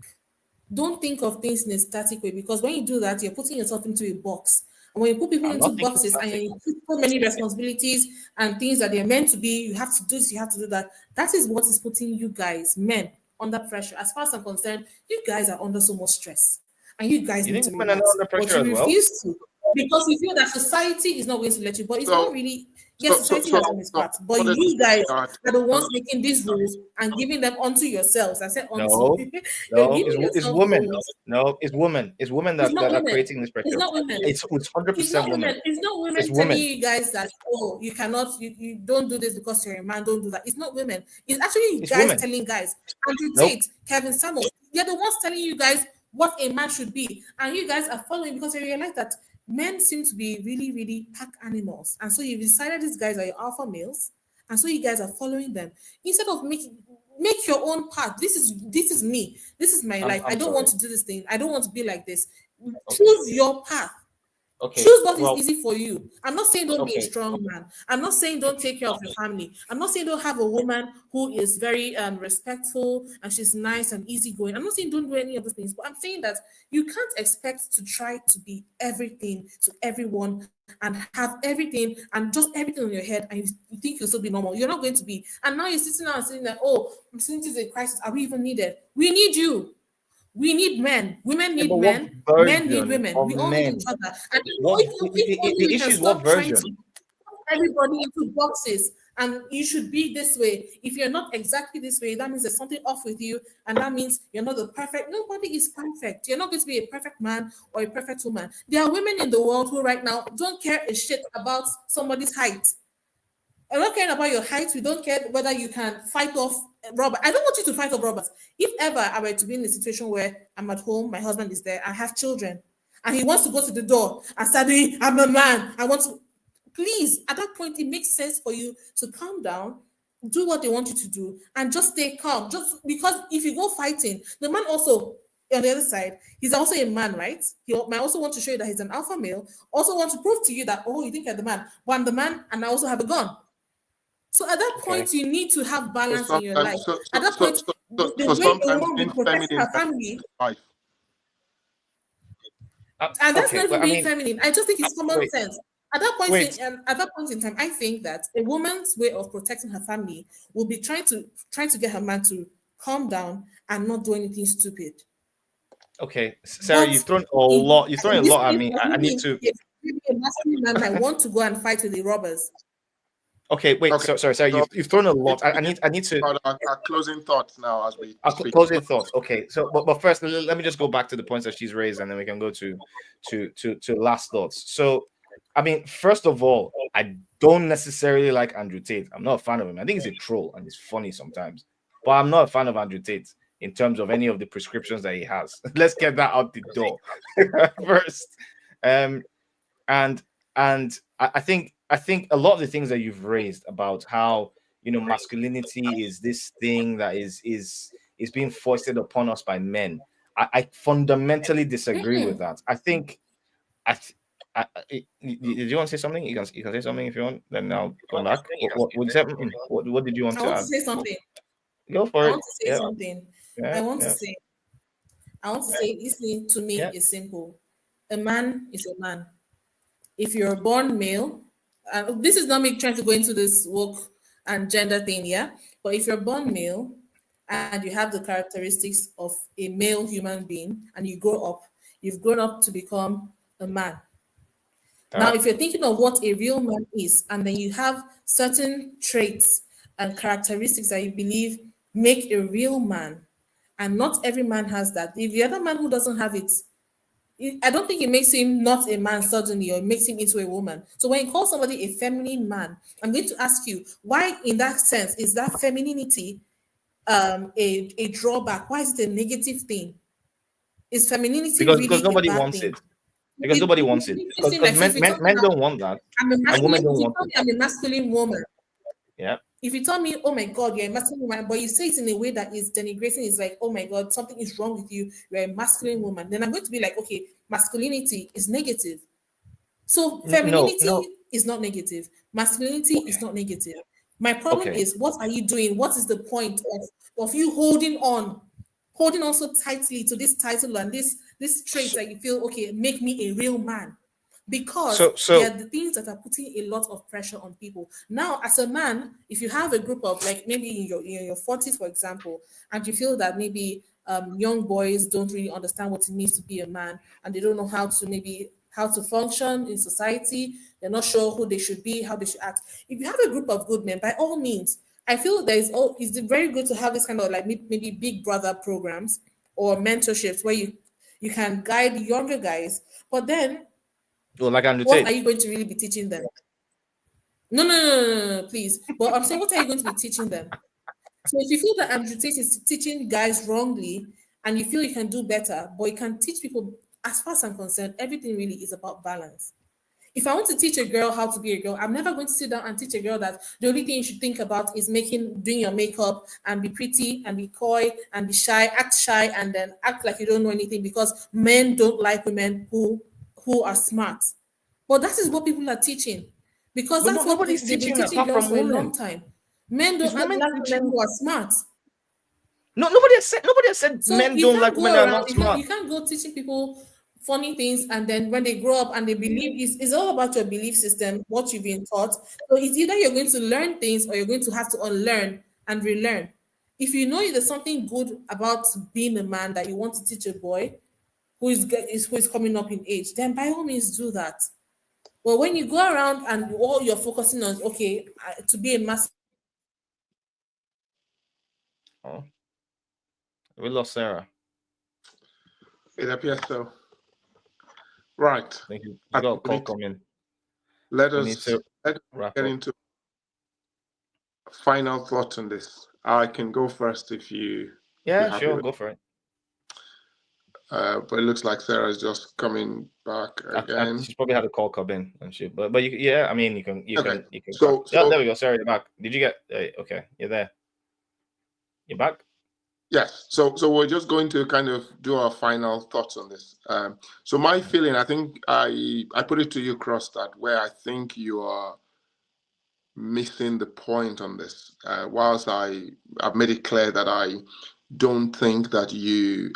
Don't think of things in a static way, because when you do that, you're putting yourself into a box. when you put people I'm into not thinking boxes and static. you put so many responsibilities and things that they're meant to be, you have to do this, you have to do that. That is what is putting you guys, men, under pressure. As far as I'm concerned, you guys are under so much stress. And you guys You need think to women are not relax. under But pressure you as well? refuse to. Because you feel that society is not going to let you. But it's not really, yes, society has done its part. But you guys are the ones making these rules and giving them onto yourselves. I said onto. No, You're no, giving it's yourself women. rules. No, it's women. It's women It's that, not that are women. creating this pressure. It's not women. It's 100% It's not women. women. It's not women It's telling women. you guys that, oh, you cannot, you don't do this because you're a man, don't do that. It's not women. It's actually you It's guys women. telling guys. Andrew Nope. Tate, Kevin Samuels, they're the ones telling you guys what a man should be. And you guys are following because you realize that men seem to be really, really pack animals. And so you've decided these guys are your alpha males. And so you guys are following them. Instead of make your own path. This is me. This is my life. I don't want to do this thing. I don't want to be like this. Choose your path. Okay. Choose what well, is easy for you. I'm not saying don't be a Okay. strong man. I'm not saying don't take care of your family. I'm not saying don't have a woman who is very respectful and she's nice and easygoing. I'm not saying don't do any of those things, but I'm saying that you can't expect to try to be everything to everyone and have everything and just everything on your head and you think you'll still be normal. You're not going to be. And now you're sitting there and saying that, oh, masculinity is a crisis. Are we even needed? We need you. We need men. Women need but what men. Men need version women. of We all need men? each other. And What if only the we issue can is what stop trying version? to put everybody into boxes and you should be this way. If you're not exactly this way, that means there's something off with you, and that means you're not the perfect. Nobody is perfect. You're not going to be a perfect man or a perfect woman. There are women in the world who right now don't care a shit about somebody's height. I'm not caring about your height. We don't care whether you can fight off robbers. I don't want you to fight off robbers. If ever I were to be in a situation where I'm at home, my husband is there, I have children, and he wants to go to the door and start doing, I'm a man, I want to, please, at that point, it makes sense for you to calm down, do what they want you to do, and just stay calm. Just because if you go fighting, the man also, on the other side, he's also a man, right? He might also want to show you that he's an alpha male, also want to prove to you that, oh, you think you're the man, but I'm the man, and I also have a gun. So at that point, you need to have balance in your life. At that point, the way a woman will protect her family, and that's not even being feminine. I just think it's common sense. At that point in time, I think that a woman's way of protecting her family will be trying to get her man to calm down and not do anything stupid. Okay, Sarah, you've thrown a lot. You've thrown a lot at me. I need to. A masculine man might want to go and fight with the robbers. Okay, wait. Okay. Sorry. You've thrown a lot. I need to. Our closing thoughts now as we. Closing thoughts. Okay. So, but first, let me just go back to the points that she's raised, and then we can go to last thoughts. So, I mean, first of all, I don't necessarily like Andrew Tate. I'm not a fan of him. I think he's a troll and he's funny sometimes, but I'm not a fan of Andrew Tate in terms of any of the prescriptions that he has. Let's get that out the door first. And I think a lot of the things that you've raised about how, you know, masculinity is this thing that is being foisted upon us by men. I fundamentally disagree with that. I think did you want to say something? You can say something if you want. Then I'll come back. What did you want to add? I want to say something. Go for it. I want to say something. I want to say, listening to me is simple. A man is a man. If you're born male, this is not me trying to go into this woke and gender thing, yeah? But if you're born male and you have the characteristics of a male human being and you grow up, you've grown up to become a man. Now, if you're thinking of what a real man is, and then you have certain traits and characteristics that you believe make a real man, and not every man has that. If the other man who doesn't have it, I don't think it makes him not a man suddenly or it makes him into a woman. So when you call somebody a feminine man, I'm going to ask you, why in that sense is that femininity a drawback? Why is it a negative thing? Is femininity because nobody wants it? Because nobody wants it. Because men don't want that. And women don't want it. I'm a masculine woman. Yeah. If you tell me, oh my God, you're a masculine woman, but you say it in a way that is denigrating, it's like, oh my God, something is wrong with you, you're a masculine woman, then I'm going to be like, okay, masculinity is negative. So femininity is not negative. Masculinity is not negative. My problem is, what are you doing? What is the point of you holding on so tightly to this title and this trait that you feel, okay, make me a real man? because So they are the things that are putting a lot of pressure on people. Now, as a man, if you have a group of, like, maybe in your 40s, for example, and you feel that maybe young boys don't really understand what it means to be a man, and they don't know how to function in society, they're not sure who they should be, how they should act. If you have a group of good men, by all means, I feel it's very good to have this kind of, like, maybe big brother programs or mentorships where you can guide younger guys, but then well, like Andrew what are Tate. you going to really be teaching them? No, please. But I'm saying, what are you going to be teaching them? So if you feel that Andrew Tate is teaching guys wrongly and you feel you can do better, but you can teach people, as far as I'm concerned, everything really is about balance. If I want to teach a girl how to be a girl, I'm never going to sit down and teach a girl that the only thing you should think about is doing your makeup and be pretty and be coy and be shy, and then act like you don't know anything because men don't like women who are smart. But that is what people are teaching, because But that's what nobody's they've been teaching teaching apart girls from for a long women. time. Men Is don't like women women teaching? who are smart. No, nobody has said So men you don't like can't women go that are around, not smart. you can't go teaching people funny things, and then when they grow up and they believe it's all about your belief system, what you've been taught. So it's either you're going to learn things or you're going to have to unlearn and relearn. If you know there's something good about being a man that you want to teach a boy who is coming up in age, then by all means do that. But when you go around and all you're focusing on, okay, to be a master. Oh, we lost Sarah. It appears so. Right. Thank you. I You got a think call coming. let We need us to wrap get up. into final thoughts on this. I can go first if you're Yeah, happy sure, with go for it. but it looks like Sarah's just coming back again. She's probably had a call come in and shit. But yeah, I mean, you can Okay. So So there we go. Sarah, you're back. Did you get? Okay, you're there. You're back. yes, so we're just going to kind of do our final thoughts on this. So my feeling, I think I put it to you, Cross, that where I think you are missing the point on this. Whilst I've made it clear that I don't think that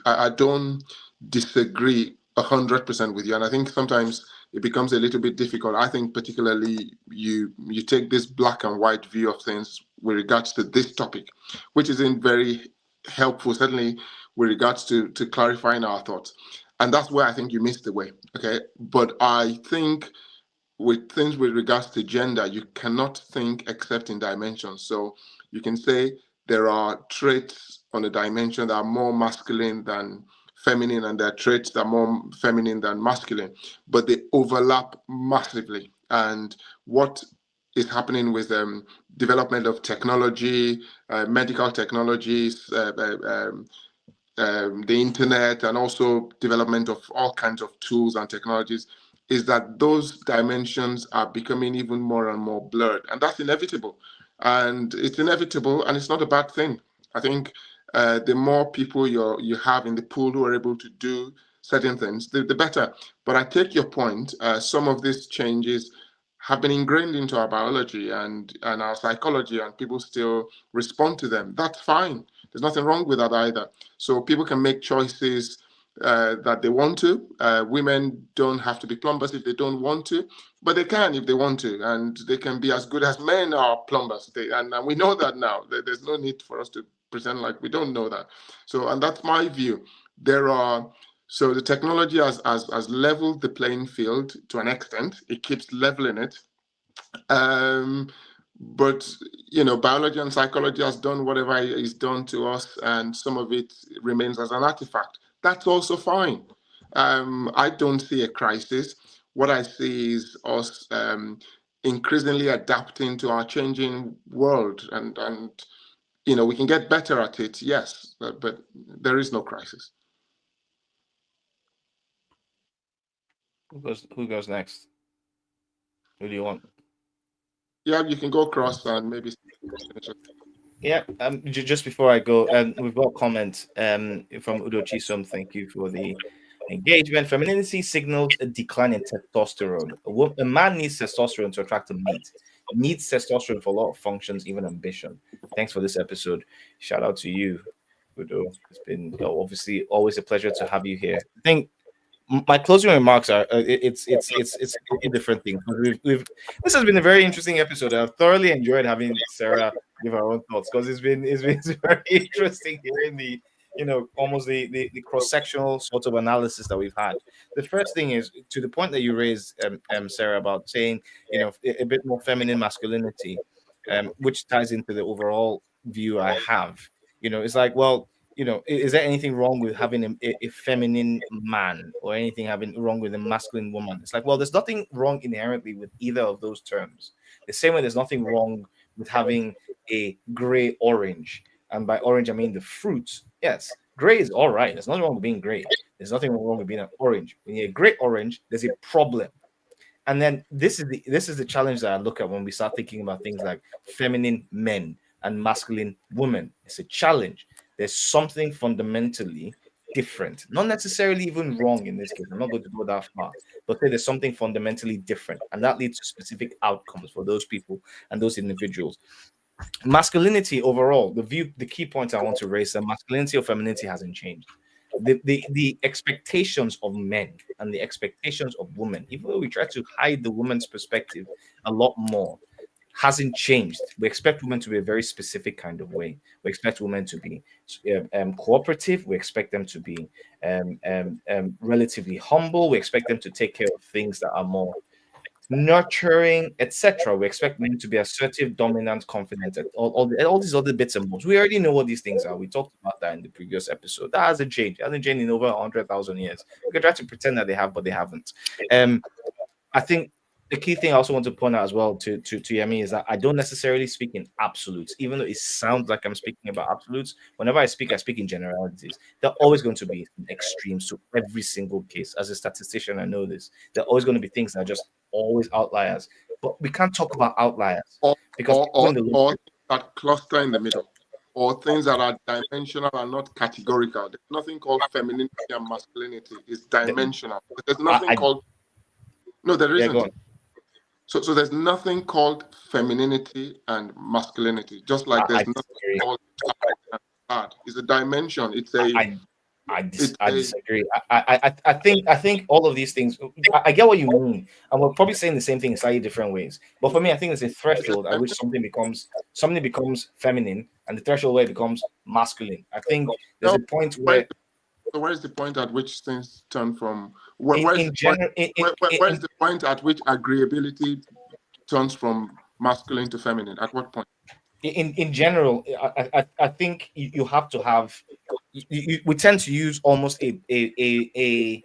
I don't disagree 100% with you, and I think sometimes it becomes a little bit difficult. I think particularly you take this black and white view of things with regards to this topic, which isn't very helpful, certainly with regards to clarifying our thoughts, and that's where I think you missed the way. Okay, but I think with things with regards to gender, you cannot think except in dimensions. So you can say there are traits on a dimension that are more masculine than feminine, and there are traits that are more feminine than masculine, but they overlap massively. And what is happening with development of technology, medical technologies, the internet, and also development of all kinds of tools and technologies, is that those dimensions are becoming even more and more blurred, and that's inevitable. And it's inevitable, and it's not a bad thing. I think the more people you have in the pool who are able to do certain things, the better. But I take your point. Some of these changes have been ingrained into our biology and our psychology, and people still respond to them. That's fine. There's nothing wrong with that either. So people can make choices that they want to. Women don't have to be plumbers if they don't want to, but they can if they want to, and they can be as good as men are plumbers. And we know that now. There's no need for us to pretend like we don't know that. So, and that's my view. So the technology has leveled the playing field to an extent. It keeps leveling it. But biology and psychology has done whatever is done to us, and some of it remains as an artifact. That's also fine. I don't see a crisis. What I see is us increasingly adapting to our changing world, and we can get better at it, yes, but there is no crisis. Who goes next? Who do you want? Yeah, you can go across and maybe. Yeah, just before I go, we've got a comment from Udo Chisom. Thank you for the engagement. Femininity signals a decline in testosterone. A man needs testosterone to attract a mate. Needs testosterone for a lot of functions, even ambition. Thanks for this episode. Shout out to you, Udo. It's been obviously always a pleasure to have you here. I think my closing remarks are it's a couple different things. We've this has been a very interesting episode. I've thoroughly enjoyed having Sarah give her own thoughts, because it's been very interesting hearing the almost the cross-sectional sort of analysis that we've had. The first thing is, to the point that you raised, Sarah, about saying a bit more feminine masculinity, which ties into the overall view I have. It's like, well, is there anything wrong with having a feminine man, or anything having wrong with a masculine woman? It's like, well, there's nothing wrong inherently with either of those terms. The same way there's nothing wrong with having a gray orange. And by orange, I mean the fruit. Yes, gray is all right. There's nothing wrong with being gray. There's nothing wrong with being an orange. When you're a gray orange, there's a problem. And then this is the challenge that I look at when we start thinking about things like feminine men and masculine women. It's a challenge. There's something fundamentally different, not necessarily even wrong in this case. I'm not going to go that far, but there's something fundamentally different, and that leads to specific outcomes for those people and those individuals. Masculinity overall, the key point I want to raise, that masculinity or femininity hasn't changed. The expectations of men and the expectations of women, even though we try to hide the woman's perspective a lot more, hasn't changed. We expect women to be a very specific kind of way. We expect women to be cooperative. We expect them to be relatively humble. We expect them to take care of things that are more nurturing, etc. We expect men to be assertive, dominant, confident, and all these other bits and bobs. We already know what these things are. We talked about that in the previous episode. That hasn't changed. It hasn't changed in over 100,000 years. We can try to pretend that they have, but they haven't. I think the key thing I also want to point out as well to Yemi is that I don't necessarily speak in absolutes, even though it sounds like I'm speaking about absolutes. Whenever I speak in generalities. There are always going to be extremes to every single case. As a statistician, I know this. There are always going to be things that are just always outliers. But we can't talk about outliers because or that cluster in the middle, or things that are dimensional and not categorical. There's nothing called femininity and masculinity. It's dimensional. There's nothing called. No, there isn't. Go on. So there's nothing called femininity and masculinity, just like there's nothing called bad. It's a dimension. It's a. I disagree. I think all of these things. I get what you mean, and we're probably saying the same thing in slightly different ways. But for me, I think there's a threshold at which something becomes feminine, and the threshold where it becomes masculine. I think there's a point where. So where's the point at which things turn from? Where's the point at which agreeability turns from masculine to feminine? At what point? In general, I think you have to have. We tend to use almost a I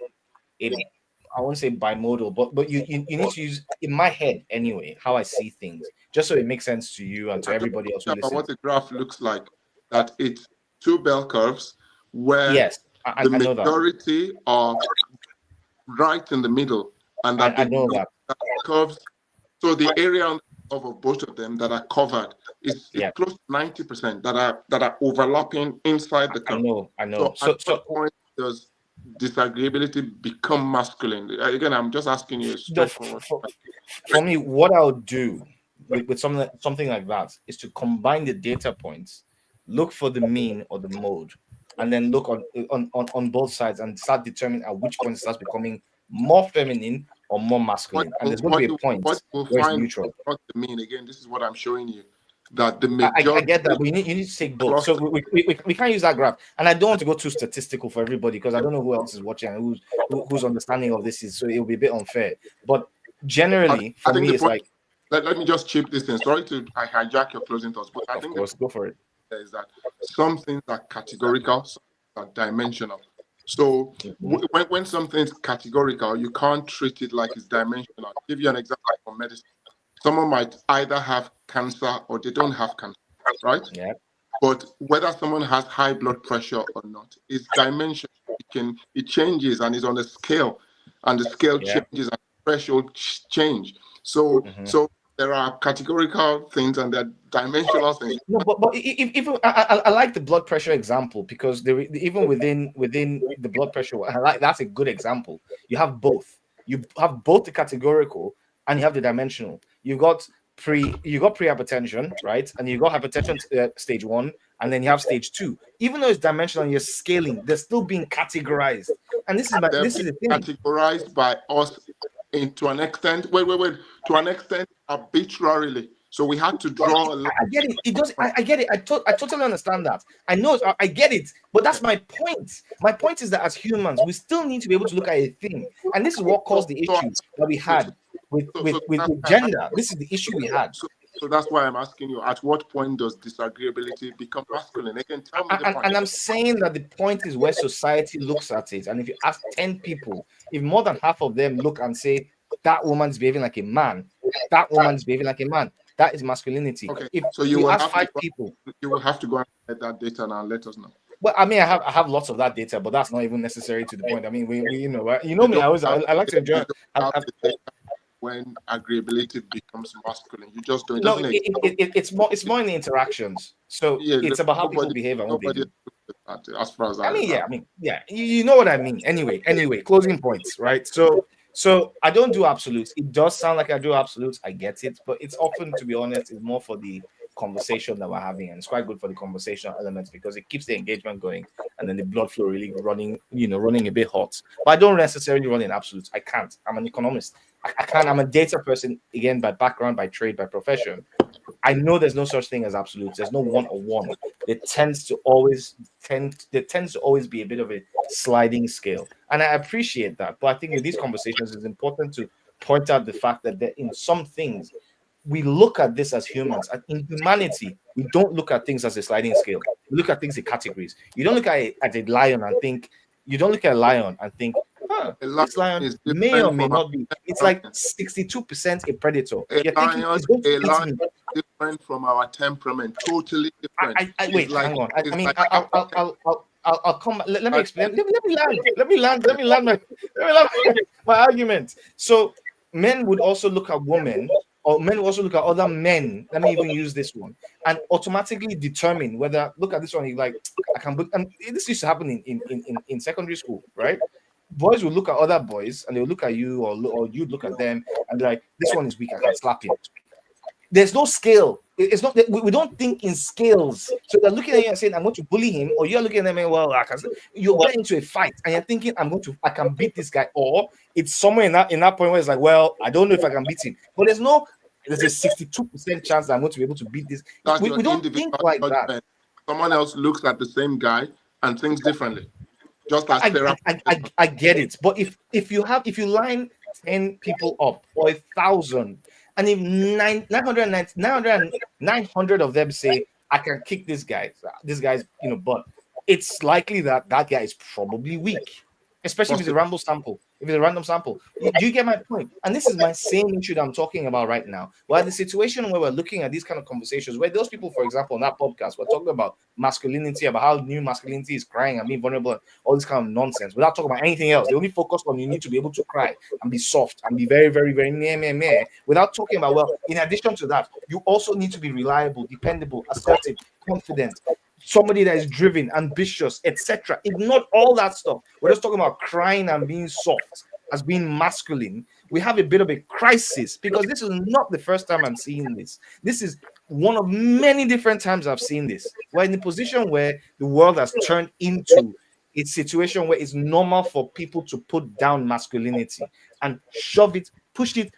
won't say bimodal, but you need to use, in my head anyway, how I see things, just so it makes sense to you and to everybody else who listens. What the graph looks like, that it's two bell curves where yes. The majority are right in the middle, and that I know that curves. So the area of both of them that are covered is close to 90% that are overlapping inside the curve. I know. So at what point does disagreeability become masculine? Again, I'm just asking you. For me, what I'll do with something like that is to combine the data points, look for the mean or the mode, and then look on both sides and start determining at which point it starts becoming more feminine or more masculine. And there's going to be a point where it's neutral. What the mean, again, this is what I'm showing you. That the majority. I get that. But you need to take both. So we can't use that graph. And I don't want to go too statistical for everybody, because I don't know who else is watching and whose understanding of this is. So it'll be a bit unfair. But generally, for me, it's like. Let me just chip this in. Sorry to hijack your closing thoughts, but I think go for it. Is that some things are categorical, some are dimensional. So when something's categorical, you can't treat it like it's dimensional. I'll give you an example from medicine. Someone might either have cancer or they don't have cancer, right? Yeah. But whether someone has high blood pressure or not is dimensional. It changes and is on a scale, and the scale changes and the threshold change. So there are categorical things and there are dimensional things. No, but even I like the blood pressure example, because even within the blood pressure, that's a good example. You have both. You have both the categorical and you have the dimensional. You got pre-hypertension, right? And you got hypertension stage 1 and then you have stage 2. Even though it's dimensional and you're scaling, they're still being categorized. And this is They're the thing. categorized by us to an extent. To an extent, arbitrarily. So we had to draw a line. I get it. I get it. I totally understand that. I know. I get it. But that's my point. My point is that as humans, we still need to be able to look at a thing, and this is what caused the issue that we had with gender. This is the issue we had. So that's why I'm asking you: at what point does disagreeability become masculine? Again, tell me the point. And I'm saying that the point is where society looks at it. And if you ask 10 people, if more than half of them look and say that woman's behaving like a man, that woman's behaving like a man, that is masculinity. Okay. If so you will ask have 5 people, you will have to go and get that data now and let us know. Well, I mean, I have lots of that data, but that's not even necessary to the point. I mean, we you know me. I like to enjoy. When agreeability becomes masculine, you just don't. No, it's more in the interactions. So yeah, it's about how people behave and what they do. As far as you know what I mean. Anyway, closing points, right? So I don't do absolutes. It does sound like I do absolutes. I get it, but it's often, to be honest, it's more for the conversation that we're having, and it's quite good for the conversational elements because it keeps the engagement going, and then the blood flow really running a bit hot. But I don't necessarily run in absolutes. I can't. I'm an economist. I can't. I'm a data person again, by background, by trade, by profession. I know there's no such thing as absolutes. There's no one-on-one. There tends to always be a bit of a sliding scale, and I appreciate that. But I think in these conversations, it's important to point out the fact that in some things, we look at this as humans. In humanity, we don't look at things as a sliding scale. We look at things in categories. You don't look at a lion and think. You don't look at a lion and think, this lion may or may not be. It's like 62% a predator. A lion is different from our temperament. Totally different. Wait, hang on. I'll come. Let me explain. Let me land my argument. So men would also look at women, or men will also look at other men. Let me even use this one and automatically determine whether. Look at this one. You're like, I can. And this used to happen in secondary school, right? Boys will look at other boys and they'll look at you, or you look at them and be like, this one is weak. I can slap him. There's no scale. It's not that we don't think in scales. So they're looking at you and saying, I'm going to bully him, or you're looking at them and you're getting into a fight and you're thinking, I can beat this guy, or it's somewhere in that point where it's like, well, I don't know if I can beat him. But there's a 62% chance that I'm going to be able to beat this. We don't think like that. Someone else looks at the same guy and thinks differently. Just as I get it. But if you line 10 people up or 1,000, and if 900 of them say, I can kick this guy's butt, it's likely that guy is probably weak, especially if it's a random sample. Do you get my point? And this is my same issue that I'm talking about right now. Well, the situation where we're looking at these kind of conversations, where those people, for example, on that podcast, we're talking about masculinity, about how new masculinity is crying and being vulnerable, and all this kind of nonsense, without talking about anything else. They only focus on you need to be able to cry and be soft and be very, very, very meh, without talking about, well, in addition to that, you also need to be reliable, dependable, assertive, confident, somebody that is driven, ambitious, etc. Ignore all that stuff. We're just talking about crying and being soft as being masculine. We have a bit of a crisis because this is not the first time I'm seeing this. This is one of many different times I've seen this. We're in a position where the world has turned into a situation where it's normal for people to put down masculinity and shove it, push it,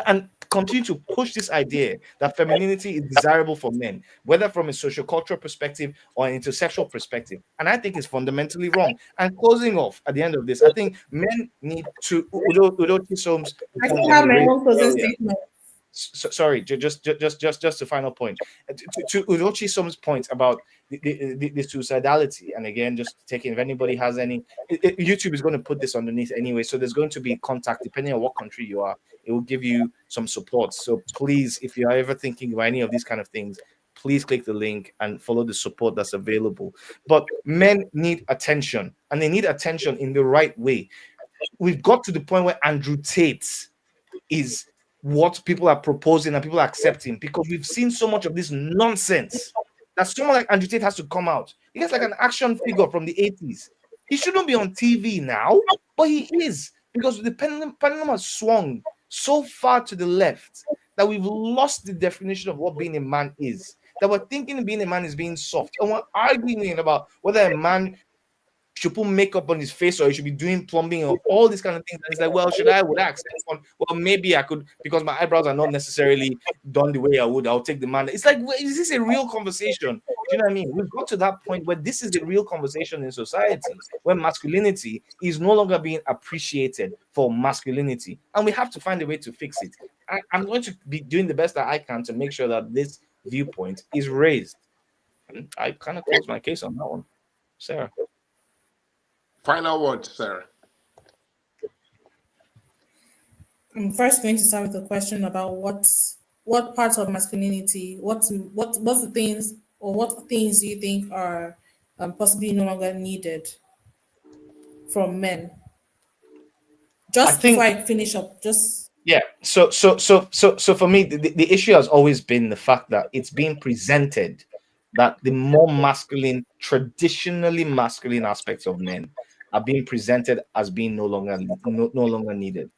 and continue to push this idea that femininity is desirable for men, whether from a sociocultural perspective or an intersexual perspective. And I think it's fundamentally wrong. And closing off at the end of this, I think men need to. I still have my own closing statement. Sorry, just a final point. To Udochi Som's point about the suicidality, and again, just taking if anybody has any, YouTube is going to put this underneath anyway, so there's going to be contact depending on what country you are. It will give you some support. So please, if you are ever thinking about any of these kind of things, please click the link and follow the support that's available. But men need attention, and they need attention in the right way. We've got to the point where Andrew Tate is what people are proposing and people are accepting, because we've seen so much of this nonsense that someone like Andrew Tate has to come out. He's like an action figure from the 80s. He shouldn't be on TV now, but he is, because the pendulum has swung so far to the left that we've lost the definition of what being a man is. that we're thinking being a man is being soft, and we're arguing about whether a man should put makeup on his face or he should be doing plumbing or all these kind of things. And it's like, well, should I? Would I accept one? Well, maybe I could, because my eyebrows are not necessarily done the way I would. I'll take the man. It's like, is this a real conversation? Do you know what I mean? We've got to that point where this is the real conversation in society, where masculinity is no longer being appreciated for masculinity, and we have to find a way to fix it. I'm going to be doing the best that I can to make sure that this viewpoint is raised. And I kind of close my case on that one, Sarah. Final word, Sarah. I'm first going to start with a question about what parts of masculinity, what's the things, or what things do you think are possibly no longer needed from men? Just before I finish up, just yeah. So for me, the issue has always been the fact that it's being presented that the more masculine, traditionally masculine aspects of men are being presented as being no longer needed.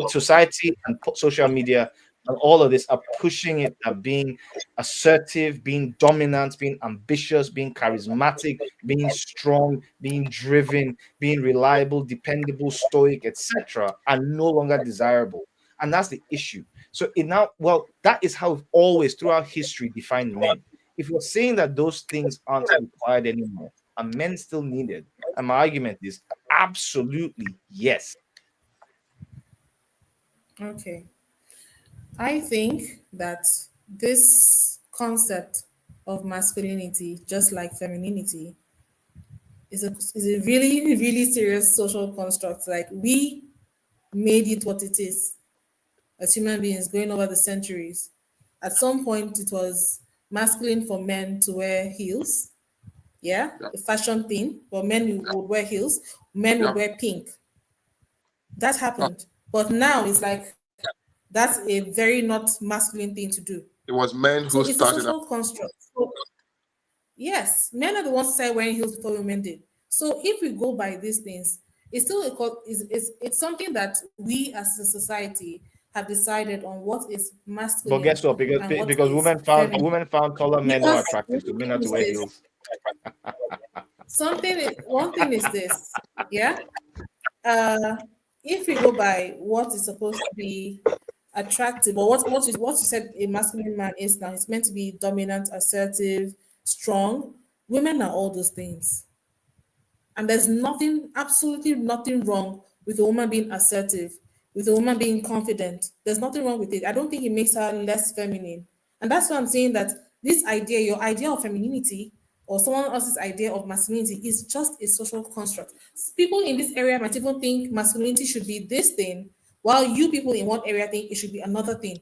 Society and social media and all of this are pushing it at being assertive, being dominant, being ambitious, being charismatic, being strong, being driven, being reliable, dependable, stoic, etc., are no longer desirable. And that's the issue. So that is how we've always throughout history defined men. If you're saying that those things aren't required anymore, are men still needed? And my argument is absolutely yes. okay. I think that this concept of masculinity, just like femininity, is a really, really serious social construct. Like, we made it what it is as human beings going over the centuries. At some point, it was masculine for men to wear heels. Yeah, a fashion thing, but men would wear heels, men would wear pink. That happened. But now it's like, that's a very not masculine thing to do. It was men who It's started a social construct. So, yes, men are the ones who started wearing heels before women did. So if we go by these things, it's still it's something that we as a society have decided on what is masculine. But guess what? Because women found taller men more attractive, so men had to wear heels. One thing is this, yeah. If we go by what is supposed to be attractive, or what you said a masculine man is now, it's meant to be dominant, assertive, strong. Women are all those things. And there's absolutely nothing wrong with a woman being assertive, with a woman being confident. There's nothing wrong with it. I don't think it makes her less feminine. And that's why I'm saying that this idea, your idea of femininity, or someone else's idea of masculinity, is just a social construct. People in this area might even think masculinity should be this thing, while you people in one area think it should be another thing.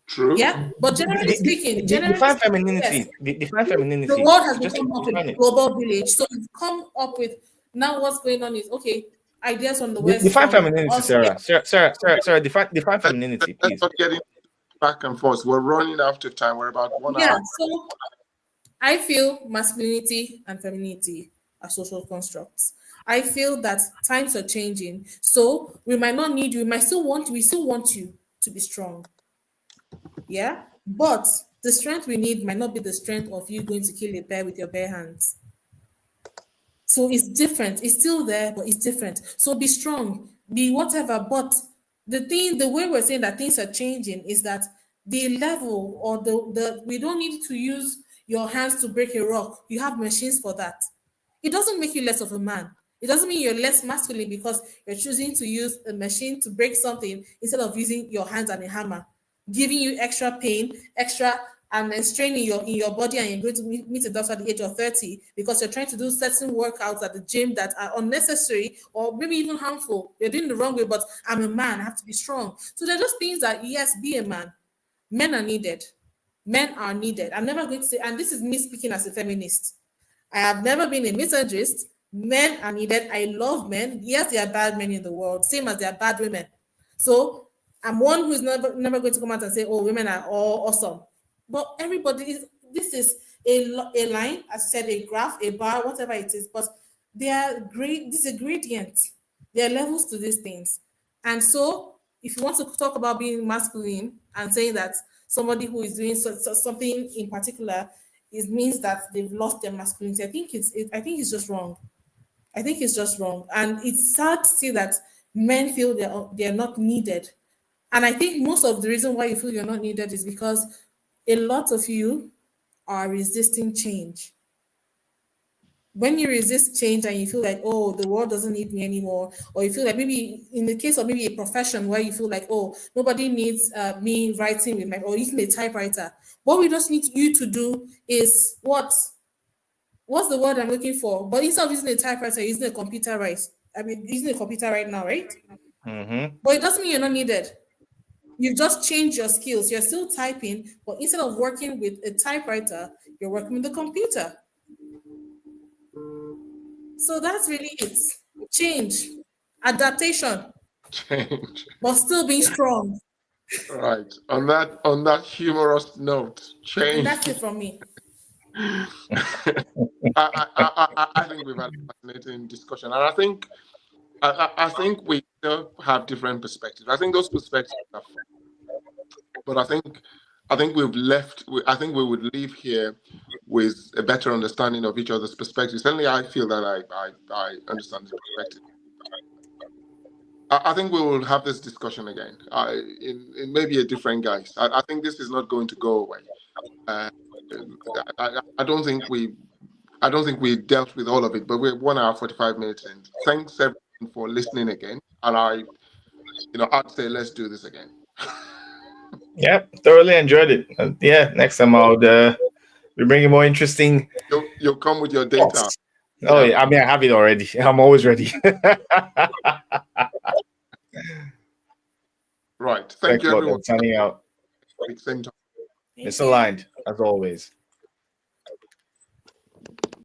True. Yeah, but generally speaking, define femininity. Yes, define femininity. the world has become up with a global village, so we've come up with, now what's going on is, okay, ideas from the West. Define femininity, Sarah. Sarah, define femininity, please. Let's not get back and forth. We're running out of time. We're about 1 hour. Yeah, so I feel masculinity and femininity are social constructs. I feel that times are changing, so we might not need you. We still want you to be strong. Yeah, but the strength we need might not be the strength of you going to kill a bear with your bare hands. So it's different. It's still there, but it's different. So be strong, be whatever. But the way we're saying that things are changing is that the level, or the we don't need to use your hands to break a rock. You have machines for that. It doesn't make you less of a man. It doesn't mean you're less masculine because you're choosing to use a machine to break something instead of using your hands and a hammer, giving you extra pain, and then straining in your body, and you're going to meet a doctor at the age of 30 because you're trying to do certain workouts at the gym that are unnecessary or maybe even harmful. You're doing the wrong way, but I'm a man, I have to be strong. So they're just things that, yes, be a man. Men are needed. Men are needed. I'm never going to say, and this is me speaking as a feminist, I have never been a misogynist. Men are needed. I love men. Yes, there are bad men in the world, same as there are bad women. So I'm one who's never going to come out and say, oh, women are all awesome. But this is a line, as I said, a graph, a bar, whatever it is, but they are great. This is a gradient. There are levels to these things. And so if you want to talk about being masculine and saying that somebody who is doing something in particular it means that they've lost their masculinity. I think it's just wrong. I think it's just wrong. And it's sad to see that men feel they're not needed. And I think most of the reason why you feel you're not needed is because a lot of you are resisting change. When you resist change and you feel like, oh, the world doesn't need me anymore, or you feel like maybe in the case of maybe a profession where you feel like, oh, nobody needs me writing with my, or even a typewriter. What we just need you to do is what's the word I'm looking for? But instead of using a typewriter, you're using a computer, right? I mean, using a computer right now, right? Mm-hmm. But it doesn't mean you're not needed. You've just changed your skills. You're still typing, but instead of working with a typewriter, you're working with a computer. So that's really it. Change, adaptation, Change. but still being strong. Right. On that humorous note, And change. that's it from me. I think we've had a fascinating discussion, and I think we still have different perspectives. I think those perspectives are fun, but I think we've left. I think we would leave here with a better understanding of each other's perspectives. Certainly, I feel that I understand the perspective. I think we will have this discussion again in maybe a different guise. I think this is not going to go away. I don't think we dealt with all of it, but we're 1 hour 45 minutes in. Thanks everyone for listening again, and I'd say let's do this again. Yeah, thoroughly enjoyed it. Yeah, next time I'll be bringing more interesting. You'll come with your data. Thoughts. Oh yeah, I mean I have it already. I'm always ready. Right. Thank Thanks you, a lot, everyone. then. Signing out. Same time. Thank you. Misaligned as always.